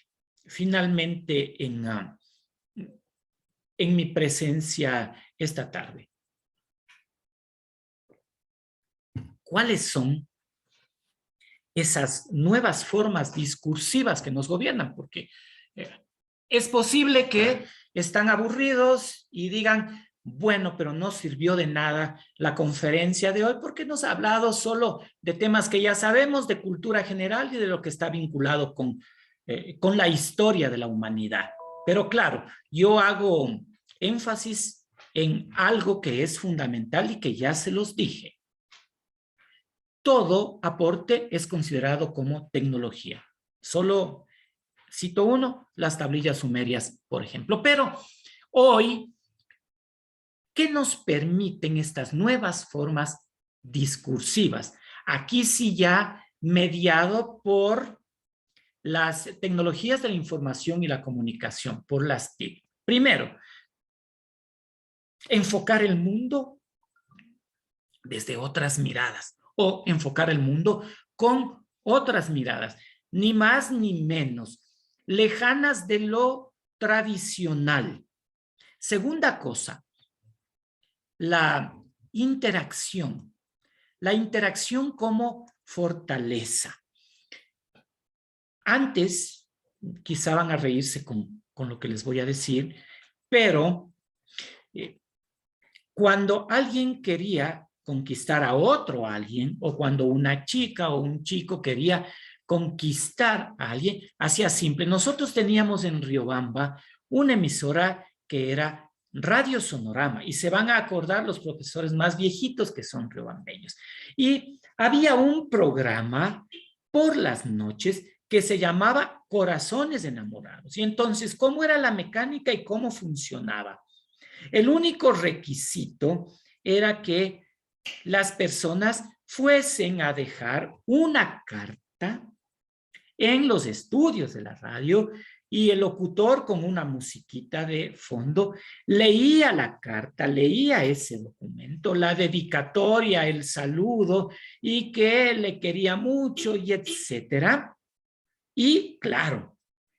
[SPEAKER 2] en mi presencia esta tarde, ¿cuáles son esas nuevas formas discursivas que nos gobiernan? Porque es posible que están aburridos y digan, bueno, pero no sirvió de nada la conferencia de hoy porque nos ha hablado solo de temas que ya sabemos, de cultura general y de lo que está vinculado con la historia de la humanidad. Pero claro, yo hago énfasis en algo que es fundamental y que ya se los dije. Todo aporte es considerado como tecnología. Solo cito uno, las tablillas sumerias, por ejemplo. Pero hoy, ¿qué nos permiten estas nuevas formas discursivas? Aquí sí ya mediado por las tecnologías de la información y la comunicación, por las TIC. Primero, enfocar el mundo desde otras miradas o enfocar el mundo con otras miradas, ni más ni menos, lejanas de lo tradicional. Segunda cosa, la interacción, la interacción como fortaleza. Antes, quizá van a reírse con lo que les voy a decir, pero cuando alguien quería conquistar a otro alguien, o cuando una chica o un chico quería conquistar a alguien, hacía simple. Nosotros teníamos en Riobamba una emisora que era Radio Sonorama, y se van a acordar los profesores más viejitos que son riobambeños. Y había un programa por las noches que se llamaba Corazones Enamorados. Y entonces, ¿cómo era la mecánica y cómo funcionaba? El único requisito era que las personas fuesen a dejar una carta en los estudios de la radio, y el locutor, con una musiquita de fondo, leía la carta, leía ese documento, la dedicatoria, el saludo, y que le quería mucho, y etcétera. Y claro,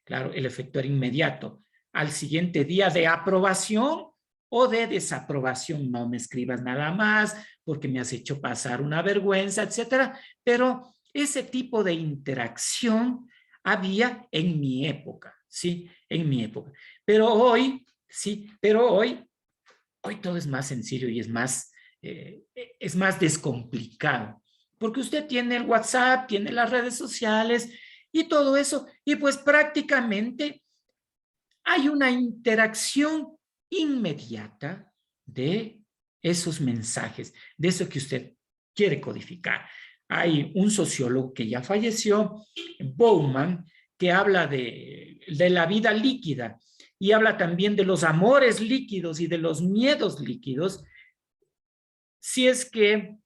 [SPEAKER 2] el efecto era inmediato. Al siguiente día, de aprobación o de desaprobación. No me escribas nada más porque me has hecho pasar una vergüenza, etcétera. Pero ese tipo de interacción había en mi época, ¿sí? En mi época. Pero hoy, sí, hoy todo es más sencillo y es más descomplicado. Porque usted tiene el WhatsApp, tiene las redes sociales y todo eso, y pues prácticamente hay una interacción inmediata de esos mensajes, de eso que usted quiere codificar. Hay un sociólogo que ya falleció, Bauman, que habla de la vida líquida, y habla también de los amores líquidos y de los miedos líquidos. Si es que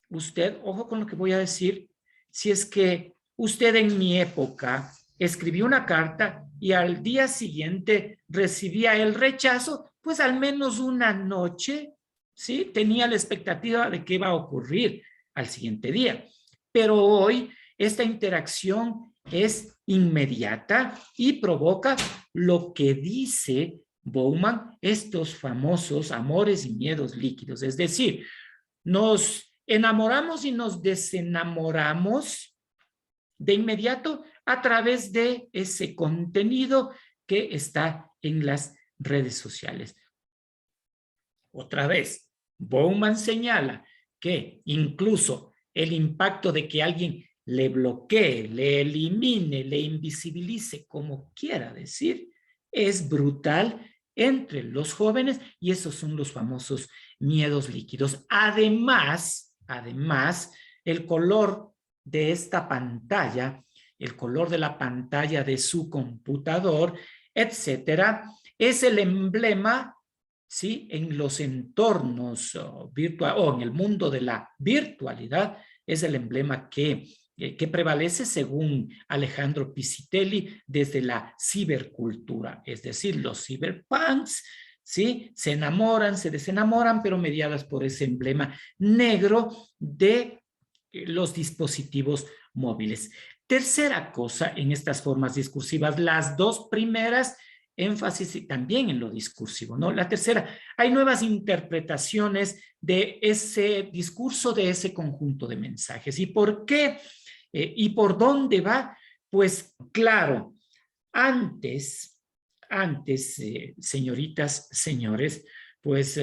[SPEAKER 2] usted, ojo con lo que voy a decir, si es que usted en mi época escribió una carta y al día siguiente recibía el rechazo, pues al menos una noche, ¿sí? Tenía la expectativa de qué iba a ocurrir al siguiente día. Pero hoy esta interacción es inmediata y provoca lo que dice Bauman, estos famosos amores y miedos líquidos. Es decir, nos enamoramos y nos desenamoramos de inmediato a través de ese contenido que está en las redes sociales. Otra vez, Bauman señala que incluso el impacto de que alguien le bloquee, le elimine, le invisibilice, como quiera decir, es brutal entre los jóvenes, y esos son los famosos miedos líquidos. Además, el color de esta pantalla, el color de la pantalla de su computador, etcétera, es el emblema, ¿sí? En los entornos virtuales, o en el mundo de la virtualidad, es el emblema que prevalece, según Alejandro Piscitelli, desde la cibercultura, es decir, los cyberpunks, ¿sí? Se enamoran, se desenamoran, pero mediadas por ese emblema negro de los dispositivos móviles. Tercera cosa en estas formas discursivas, las dos primeras, énfasis también en lo discursivo, ¿no? La tercera, hay nuevas interpretaciones de ese discurso, de ese conjunto de mensajes. ¿Y por qué? ¿Y por dónde va? Pues claro, antes, señoritas, señores, pues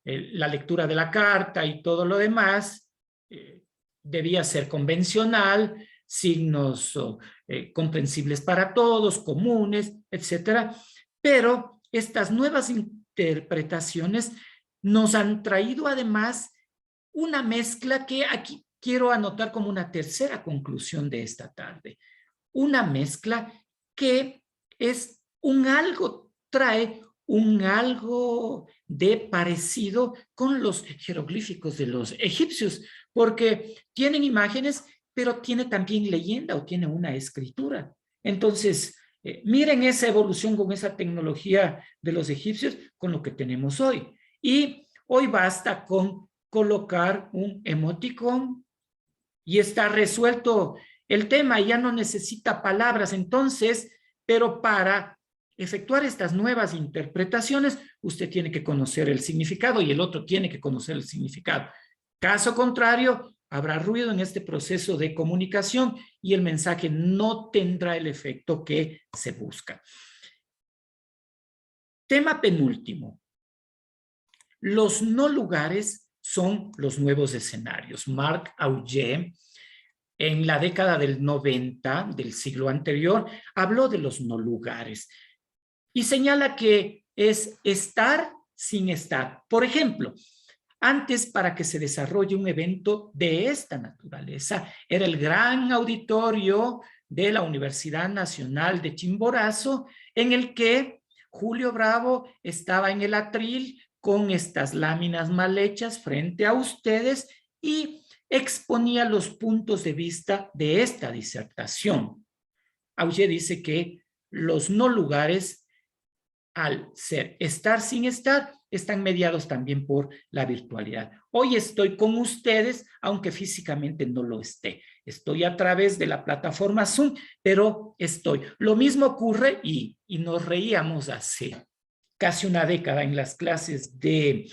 [SPEAKER 2] la lectura de la carta y todo lo demás debía ser convencional, signos comprensibles para todos, comunes, etcétera. Pero estas nuevas interpretaciones nos han traído además una mezcla que aquí quiero anotar como una tercera conclusión de esta tarde. Una mezcla que es trae un algo de parecido con los jeroglíficos de los egipcios, porque tienen imágenes, pero tiene también leyenda o tiene una escritura. Entonces, miren esa evolución con esa tecnología de los egipcios con lo que tenemos hoy. Y hoy basta con colocar un emoticón y está resuelto el tema, ya no necesita palabras. Entonces, pero para efectuar estas nuevas interpretaciones, usted tiene que conocer el significado y el otro tiene que conocer el significado. Caso contrario, habrá ruido en este proceso de comunicación y el mensaje no tendrá el efecto que se busca. Tema penúltimo. Los no lugares son los nuevos escenarios. Marc Augé, en la década del 90 del siglo anterior, habló de los no lugares y señala que es estar sin estar. Por ejemplo, antes, para que se desarrolle un evento de esta naturaleza, era el gran auditorio de la Universidad Nacional de Chimborazo, en el que Julio Bravo estaba en el atril con estas láminas mal hechas frente a ustedes y exponía los puntos de vista de esta disertación. Augé dice que los no lugares, al ser estar sin estar, están mediados también por la virtualidad. Hoy estoy con ustedes, aunque físicamente no lo esté. Estoy a través de la plataforma Zoom, pero estoy. Lo mismo ocurre, y nos reíamos hace casi una década en las clases de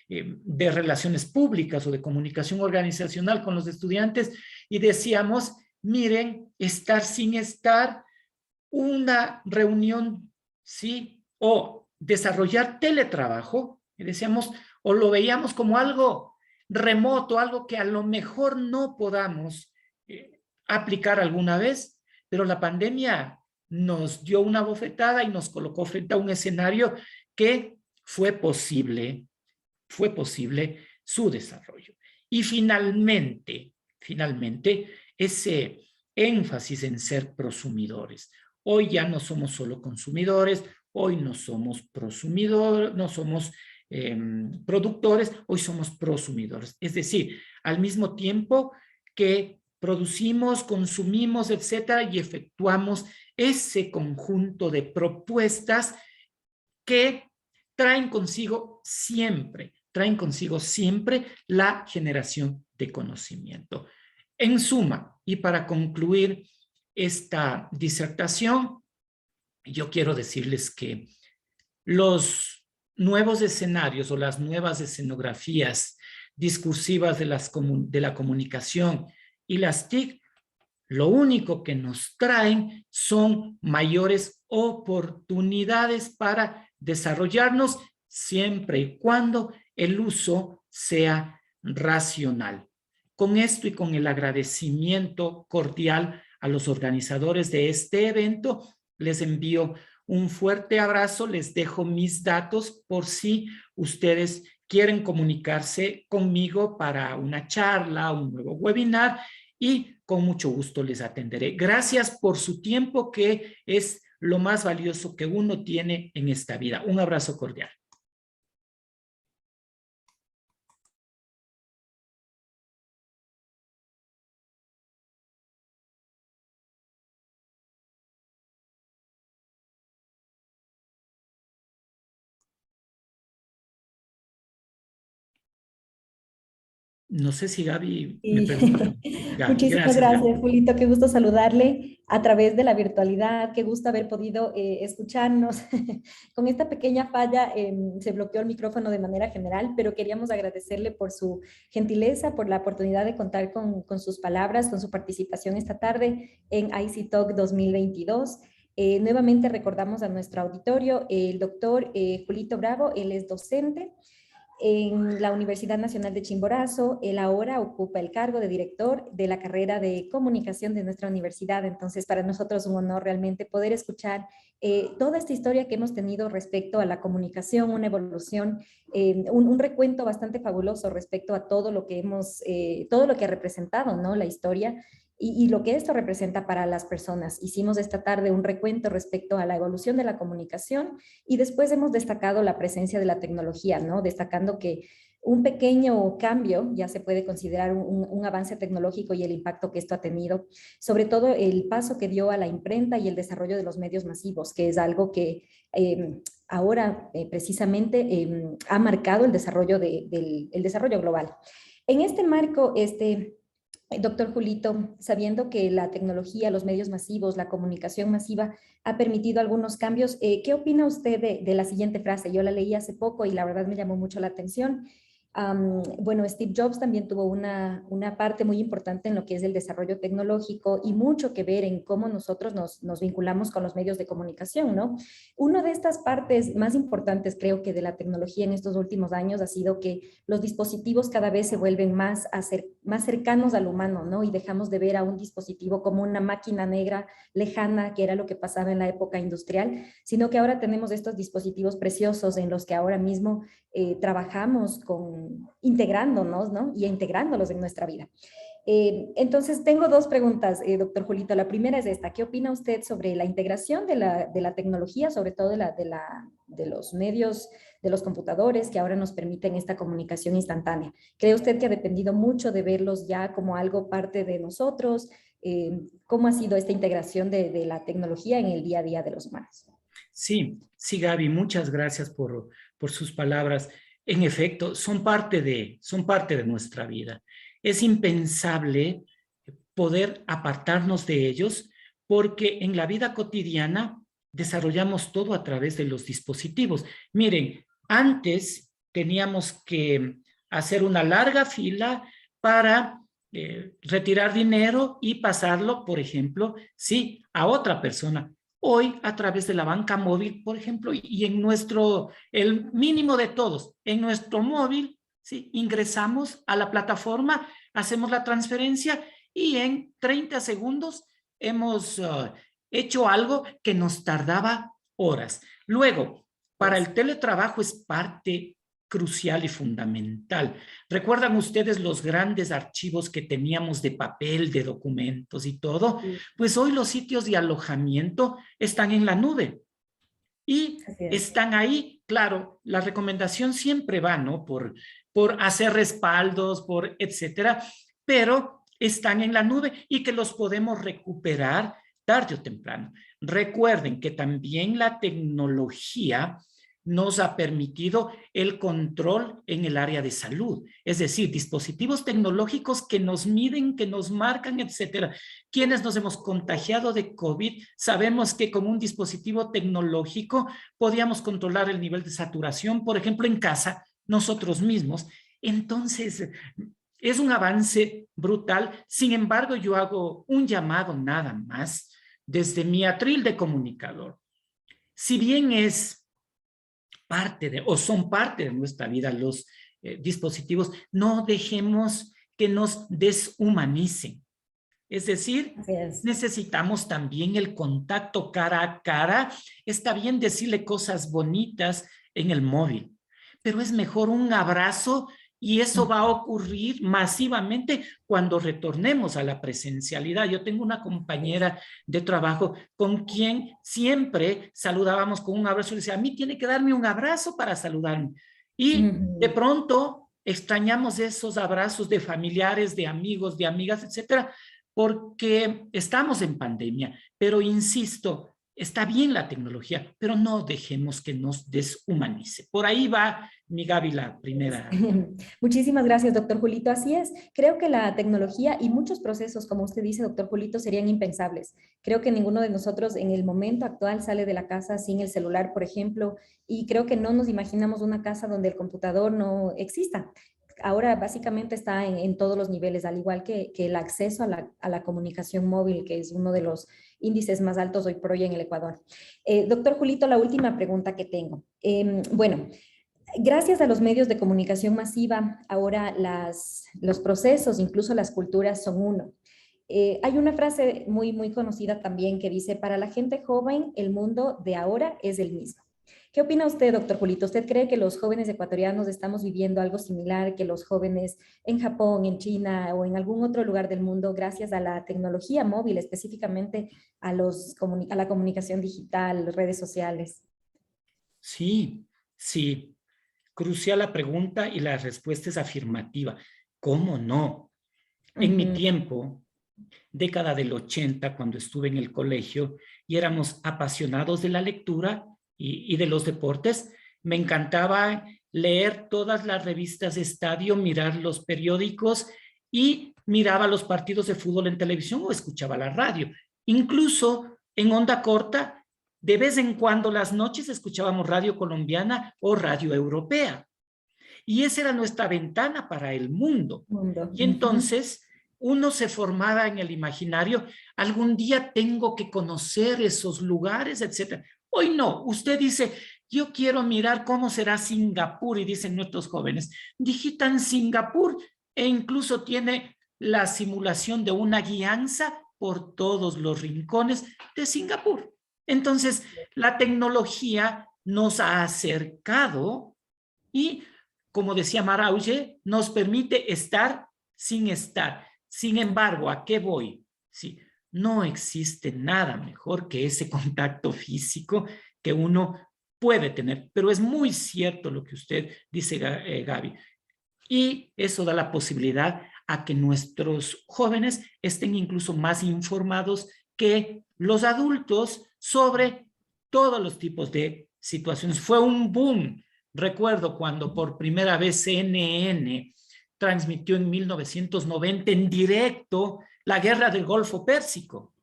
[SPEAKER 2] relaciones públicas o de comunicación organizacional con los estudiantes, y decíamos, miren, estar sin estar, una reunión, ¿sí? O desarrollar teletrabajo, y decíamos, o lo veíamos como algo remoto, algo que a lo mejor no podamos aplicar alguna vez, pero la pandemia nos dio una bofetada y nos colocó frente a un escenario que fue posible su desarrollo. Y finalmente, ese énfasis en ser prosumidores. Hoy ya no somos solo consumidores, hoy no somos prosumidores, no somos productores, hoy somos prosumidores. Es decir, al mismo tiempo que producimos, consumimos, etcétera, y efectuamos ese conjunto de propuestas que traen consigo siempre la generación de conocimiento. En suma, y para concluir esta disertación, yo quiero decirles que los nuevos escenarios o las nuevas escenografías discursivas de la comunicación y las TIC, lo único que nos traen son mayores oportunidades para desarrollarnos siempre y cuando el uso sea racional. Con esto y con el agradecimiento cordial a los organizadores de este evento, les envío un fuerte abrazo, les dejo mis datos por si ustedes quieren comunicarse conmigo para una charla, un nuevo webinar, y con mucho gusto les atenderé. Gracias por su tiempo, que es lo más valioso que uno tiene en esta vida. Un abrazo cordial. No sé si Gaby me permite. Gaby,
[SPEAKER 3] Muchísimas
[SPEAKER 2] gracias, Gaby.
[SPEAKER 3] gracias, Julito. Qué gusto saludarle a través de la virtualidad. Qué gusto haber podido escucharnos. Con esta pequeña falla se bloqueó el micrófono de manera general, pero queríamos agradecerle por su gentileza, por la oportunidad de contar con sus palabras, con su participación esta tarde en IC Talk 2022. Nuevamente recordamos a nuestro auditorio el doctor Julito Bravo. Él es docente en la Universidad Nacional de Chimborazo. Él ahora ocupa el cargo de director de la carrera de comunicación de nuestra universidad. Entonces, para nosotros es un honor realmente poder escuchar toda esta historia que hemos tenido respecto a la comunicación, una evolución, un recuento bastante fabuloso respecto a todo lo que todo lo que ha representado, ¿no?, la historia. Y lo que esto representa para las personas. Hicimos esta tarde un recuento respecto a la evolución de la comunicación y después hemos destacado la presencia de la tecnología, ¿no?, destacando que un pequeño cambio ya se puede considerar un avance tecnológico y el impacto que esto ha tenido, sobre todo el paso que dio a la imprenta y el desarrollo de los medios masivos, que es algo que ahora precisamente ha marcado el desarrollo, el desarrollo global. En este marco, doctor Julito, sabiendo que la tecnología, los medios masivos, la comunicación masiva ha permitido algunos cambios, ¿qué opina usted de la siguiente frase? Yo la leí hace poco y la verdad me llamó mucho la atención. Bueno, Steve Jobs también tuvo una parte muy importante en lo que es el desarrollo tecnológico y mucho que ver en cómo nosotros nos vinculamos con los medios de comunicación, ¿no? Una de estas partes más importantes, creo que de la tecnología en estos últimos años ha sido que los dispositivos cada vez se vuelven más cercanos al humano, ¿no? Y dejamos de ver a un dispositivo como una máquina negra lejana, que era lo que pasaba en la época industrial, sino que ahora tenemos estos dispositivos preciosos en los que ahora mismo trabajamos integrándonos, ¿no? Y integrándolos en nuestra vida. Entonces, tengo dos preguntas, doctor Julito. La primera es esta. ¿Qué opina usted sobre la integración de la tecnología, sobre todo de los medios, de los computadores que ahora nos permiten esta comunicación instantánea? ¿Cree usted que ha dependido mucho de verlos ya como algo parte de nosotros? ¿Cómo ha sido esta integración de la tecnología en el día a día de los humanos?
[SPEAKER 2] Sí, sí, Gaby, muchas gracias por sus palabras. En efecto, son parte de nuestra vida. Es impensable poder apartarnos de ellos porque en la vida cotidiana desarrollamos todo a través de los dispositivos. Miren, antes teníamos que hacer una larga fila para retirar dinero y pasarlo, por ejemplo, sí, a otra persona. Hoy, a través de la banca móvil, por ejemplo, y en el mínimo de todos, en nuestro móvil, ¿sí? Ingresamos a la plataforma, hacemos la transferencia y en 30 segundos hemos hecho algo que nos tardaba horas. Luego, para el teletrabajo es parte crucial y fundamental. ¿Recuerdan ustedes los grandes archivos que teníamos de papel, de documentos y todo? Pues hoy los sitios de alojamiento están en la nube y están ahí. Claro, la recomendación siempre va, ¿no? Por hacer respaldos, por etcétera, pero están en la nube y que los podemos recuperar tarde o temprano. Recuerden que también la tecnología nos ha permitido el control en el área de salud, es decir, dispositivos tecnológicos que nos miden, que nos marcan, etcétera. Quienes nos hemos contagiado de COVID, sabemos que con un dispositivo tecnológico podíamos controlar el nivel de saturación, por ejemplo, en casa, nosotros mismos. Entonces, es un avance brutal. Sin embargo, yo hago un llamado nada más desde mi atril de comunicador. Si bien son parte de nuestra vida los dispositivos, no dejemos que nos deshumanicen. Es decir, necesitamos también el contacto cara a cara. Está bien decirle cosas bonitas en el móvil, pero es mejor un abrazo y eso va a ocurrir masivamente cuando retornemos a la presencialidad. Yo tengo una compañera de trabajo con quien siempre saludábamos con un abrazo. Le decía, a mí tiene que darme un abrazo para saludarme. Y de pronto extrañamos esos abrazos de familiares, de amigos, de amigas, etcétera, porque estamos en pandemia. Pero insisto, está bien la tecnología, pero no dejemos que nos deshumanice. Por ahí va mi Gaby, la primera.
[SPEAKER 3] Muchísimas gracias, doctor Julito. Así es, creo que la tecnología y muchos procesos, como usted dice, doctor Julito, serían impensables. Creo que ninguno de nosotros en el momento actual sale de la casa sin el celular, por ejemplo, y creo que no nos imaginamos una casa donde el computador no exista. Ahora básicamente está en todos los niveles, al igual que el acceso a la comunicación móvil, que es uno de los índices más altos hoy por hoy en el Ecuador. Doctor Julito, la última pregunta que tengo. Bueno, gracias a los medios de comunicación masiva, ahora los procesos, incluso las culturas son uno. Hay una frase muy, muy conocida también que dice, para la gente joven, el mundo de ahora es el mismo. ¿Qué opina usted, doctor Julito? ¿Usted cree que los jóvenes ecuatorianos estamos viviendo algo similar que los jóvenes en Japón, en China o en algún otro lugar del mundo gracias a la tecnología móvil, específicamente a la comunicación digital, redes sociales?
[SPEAKER 2] Sí, sí. Crucial la pregunta y la respuesta es afirmativa. ¿Cómo no? En mi tiempo, década del 80, cuando estuve en el colegio y éramos apasionados de la lectura y de los deportes, me encantaba leer todas las revistas de estadio, mirar los periódicos y miraba los partidos de fútbol en televisión o escuchaba la radio. Incluso en onda corta, de vez en cuando las noches escuchábamos radio colombiana o radio europea. y esa era nuestra ventana para el mundo.
[SPEAKER 3] Mundo.
[SPEAKER 2] Y entonces uno se formaba en el imaginario, algún día tengo que conocer esos lugares, etcétera. Hoy no, usted dice, yo quiero mirar cómo será Singapur, y dicen nuestros jóvenes, digitan Singapur e incluso tiene la simulación de una guianza por todos los rincones de Singapur. Entonces, la tecnología nos ha acercado y, como decía Marauge, nos permite estar sin estar. Sin embargo, ¿a qué voy? Sí, no existe nada mejor que ese contacto físico que uno puede tener, pero es muy cierto lo que usted dice, Gaby, y eso da la posibilidad a que nuestros jóvenes estén incluso más informados que los adultos sobre todos los tipos de situaciones. Fue un boom. Recuerdo cuando por primera vez CNN transmitió en 1990 en directo la guerra del Golfo Pérsico.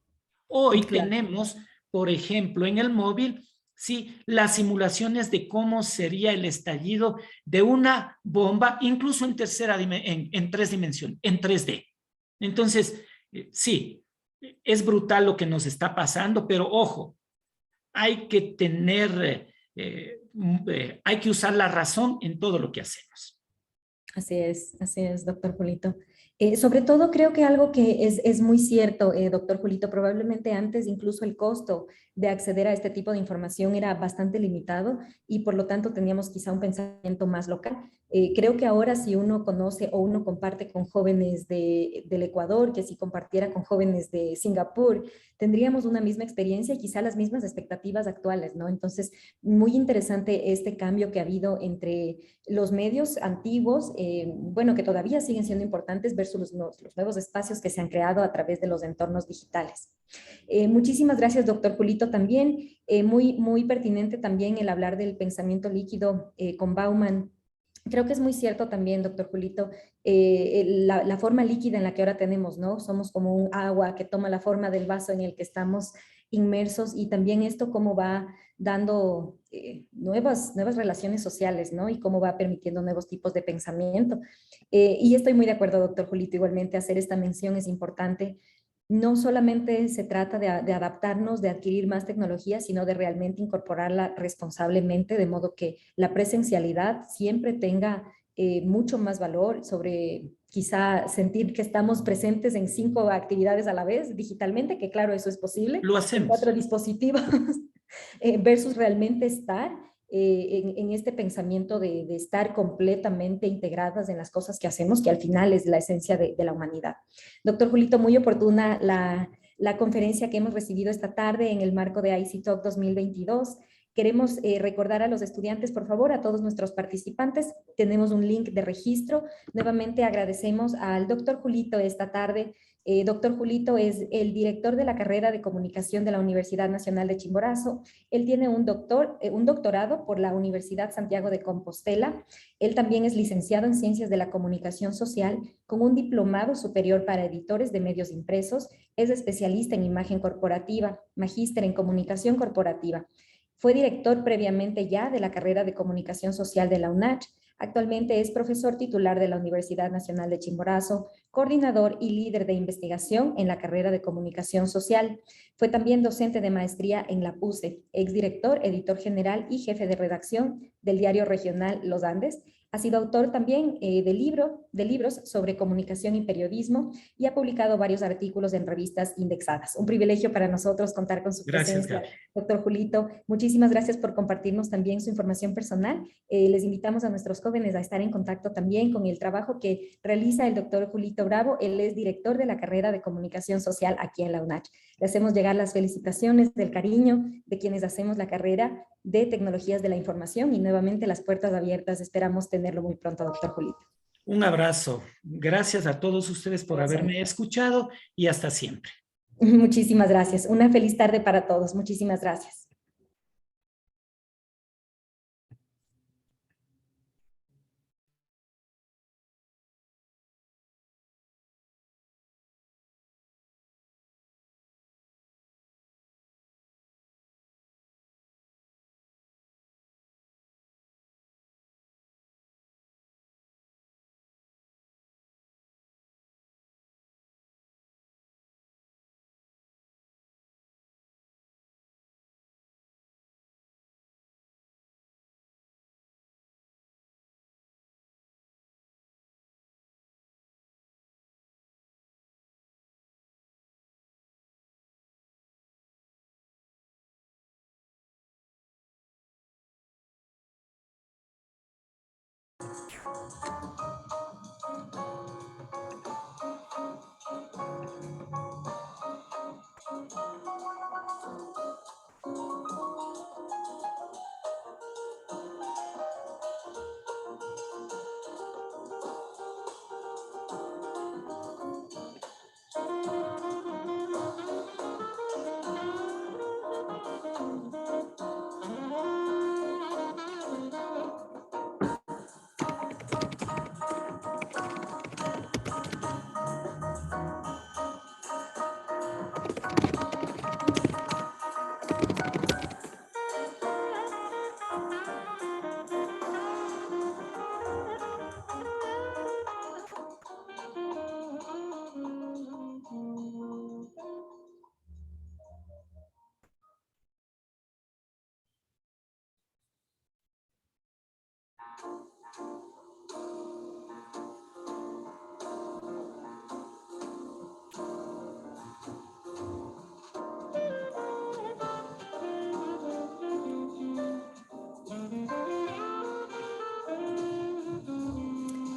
[SPEAKER 2] Hoy
[SPEAKER 3] Claro.
[SPEAKER 2] tenemos, por ejemplo, en el móvil, sí, las simulaciones de cómo sería el estallido de una bomba, incluso en en tres dimensiones, en 3D. Entonces, sí, es brutal lo que nos está pasando, pero ojo, hay que tener, hay que usar la razón en todo lo que hacemos.
[SPEAKER 3] Así es, doctor Julito. Sobre todo creo que algo que es muy cierto, doctor Julito, probablemente antes incluso el costo de acceder a este tipo de información era bastante limitado y por lo tanto teníamos quizá un pensamiento más local. Creo que ahora si uno conoce o uno comparte con jóvenes del Ecuador, que si compartiera con jóvenes de Singapur, tendríamos una misma experiencia y quizá las mismas expectativas actuales, ¿no? Entonces, muy interesante este cambio que ha habido entre los medios antiguos, bueno, que todavía siguen siendo importantes versus los nuevos espacios que se han creado a través de los entornos digitales. Muchísimas gracias, doctor Julito, también. Muy pertinente también el hablar del pensamiento líquido con Bauman. Creo que es muy cierto también, doctor Julito, la forma líquida en la que ahora tenemos, ¿no? Somos como un agua que toma la forma del vaso en el que estamos inmersos y también esto cómo va dando nuevas relaciones sociales, ¿no? Y cómo va permitiendo nuevos tipos de pensamiento. Y estoy muy de acuerdo, doctor Julito, igualmente hacer esta mención es importante. No solamente se trata de adaptarnos, de adquirir más tecnología, sino de realmente incorporarla responsablemente, de modo que la presencialidad siempre tenga mucho más valor sobre quizá sentir que estamos presentes en 5 actividades a la vez digitalmente, que claro, eso es posible,
[SPEAKER 2] Lo
[SPEAKER 3] en 4
[SPEAKER 2] hacemos.
[SPEAKER 3] dispositivos, versus realmente estar en este pensamiento de estar completamente integradas en las cosas que hacemos, que al final es la esencia de la humanidad. Doctor Julito, muy oportuna la conferencia que hemos recibido esta tarde en el marco de IC Talk 2022. Queremos recordar a los estudiantes, por favor, a todos nuestros participantes, tenemos un link de registro. Nuevamente agradecemos al doctor Julito esta tarde. Doctor Julito es el director de la carrera de comunicación de la Universidad Nacional de Chimborazo. Él tiene un doctorado por la Universidad Santiago de Compostela. Él también es licenciado en Ciencias de la Comunicación Social con un diplomado superior para editores de medios impresos. Es especialista en imagen corporativa, magíster en comunicación corporativa. Fue director previamente ya de la carrera de comunicación social de la UNACH. Actualmente es profesor titular de la Universidad Nacional de Chimborazo, coordinador y líder de investigación en la carrera de comunicación social. Fue también docente de maestría en la PUCE, exdirector, editor general y jefe de redacción del diario regional Los Andes. Ha sido autor también de libros sobre comunicación y periodismo y ha publicado varios artículos en revistas indexadas. Un privilegio para nosotros contar con su
[SPEAKER 2] Gracias,
[SPEAKER 3] presencia,
[SPEAKER 2] Gaby.
[SPEAKER 3] doctor Julito. Muchísimas gracias por compartirnos también su información personal. Les invitamos a nuestros jóvenes a estar en contacto también con el trabajo que realiza el doctor Julito Bravo. Él es director de la carrera de comunicación social aquí en la UNACH. Le hacemos llegar las felicitaciones del cariño de quienes hacemos la carrera de tecnologías de la información y nuevamente las puertas abiertas. Esperamos tenerlo muy pronto, doctor Julito.
[SPEAKER 2] Un abrazo. Gracias a todos ustedes por haberme escuchado y hasta siempre.
[SPEAKER 3] Muchísimas gracias. Una feliz tarde para todos. Muchísimas gracias.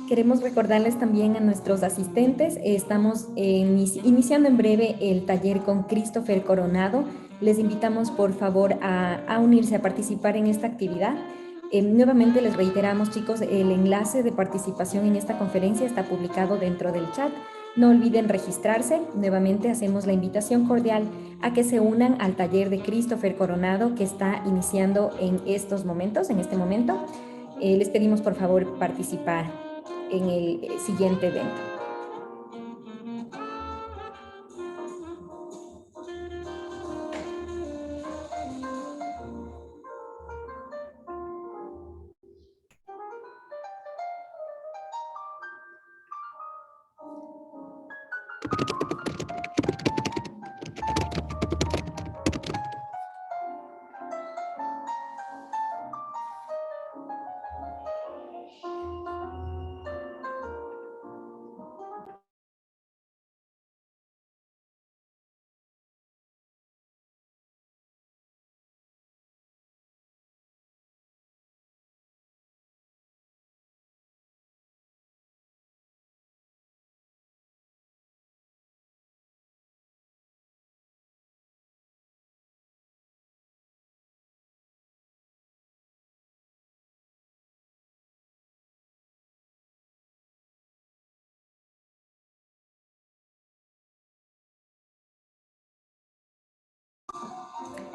[SPEAKER 3] Queremos recordarles también a nuestros asistentes, estamos iniciando en breve el taller con Christopher Coronado. Les invitamos por favor a unirse, a participar en esta actividad. Nuevamente les reiteramos, chicos, el enlace de participación en esta conferencia está publicado dentro del chat. No olviden registrarse. Nuevamente hacemos la invitación cordial a que se unan al taller de Christopher Coronado que está iniciando en estos momentos, en este momento. Les pedimos por favor participar en el siguiente evento.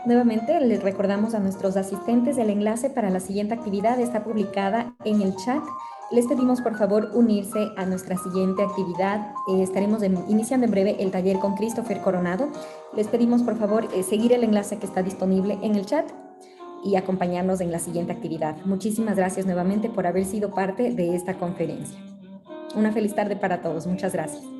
[SPEAKER 3] Nuevamente les recordamos a nuestros asistentes el enlace para la siguiente actividad está publicada en el chat. Les pedimos por favor unirse a nuestra siguiente actividad. Estaremos iniciando en breve el taller con Christopher Coronado. Les pedimos por favor seguir el enlace que está disponible en el chat y acompañarnos en la siguiente actividad. Muchísimas gracias nuevamente por haber sido parte de esta conferencia. Una feliz tarde para todos. Muchas gracias.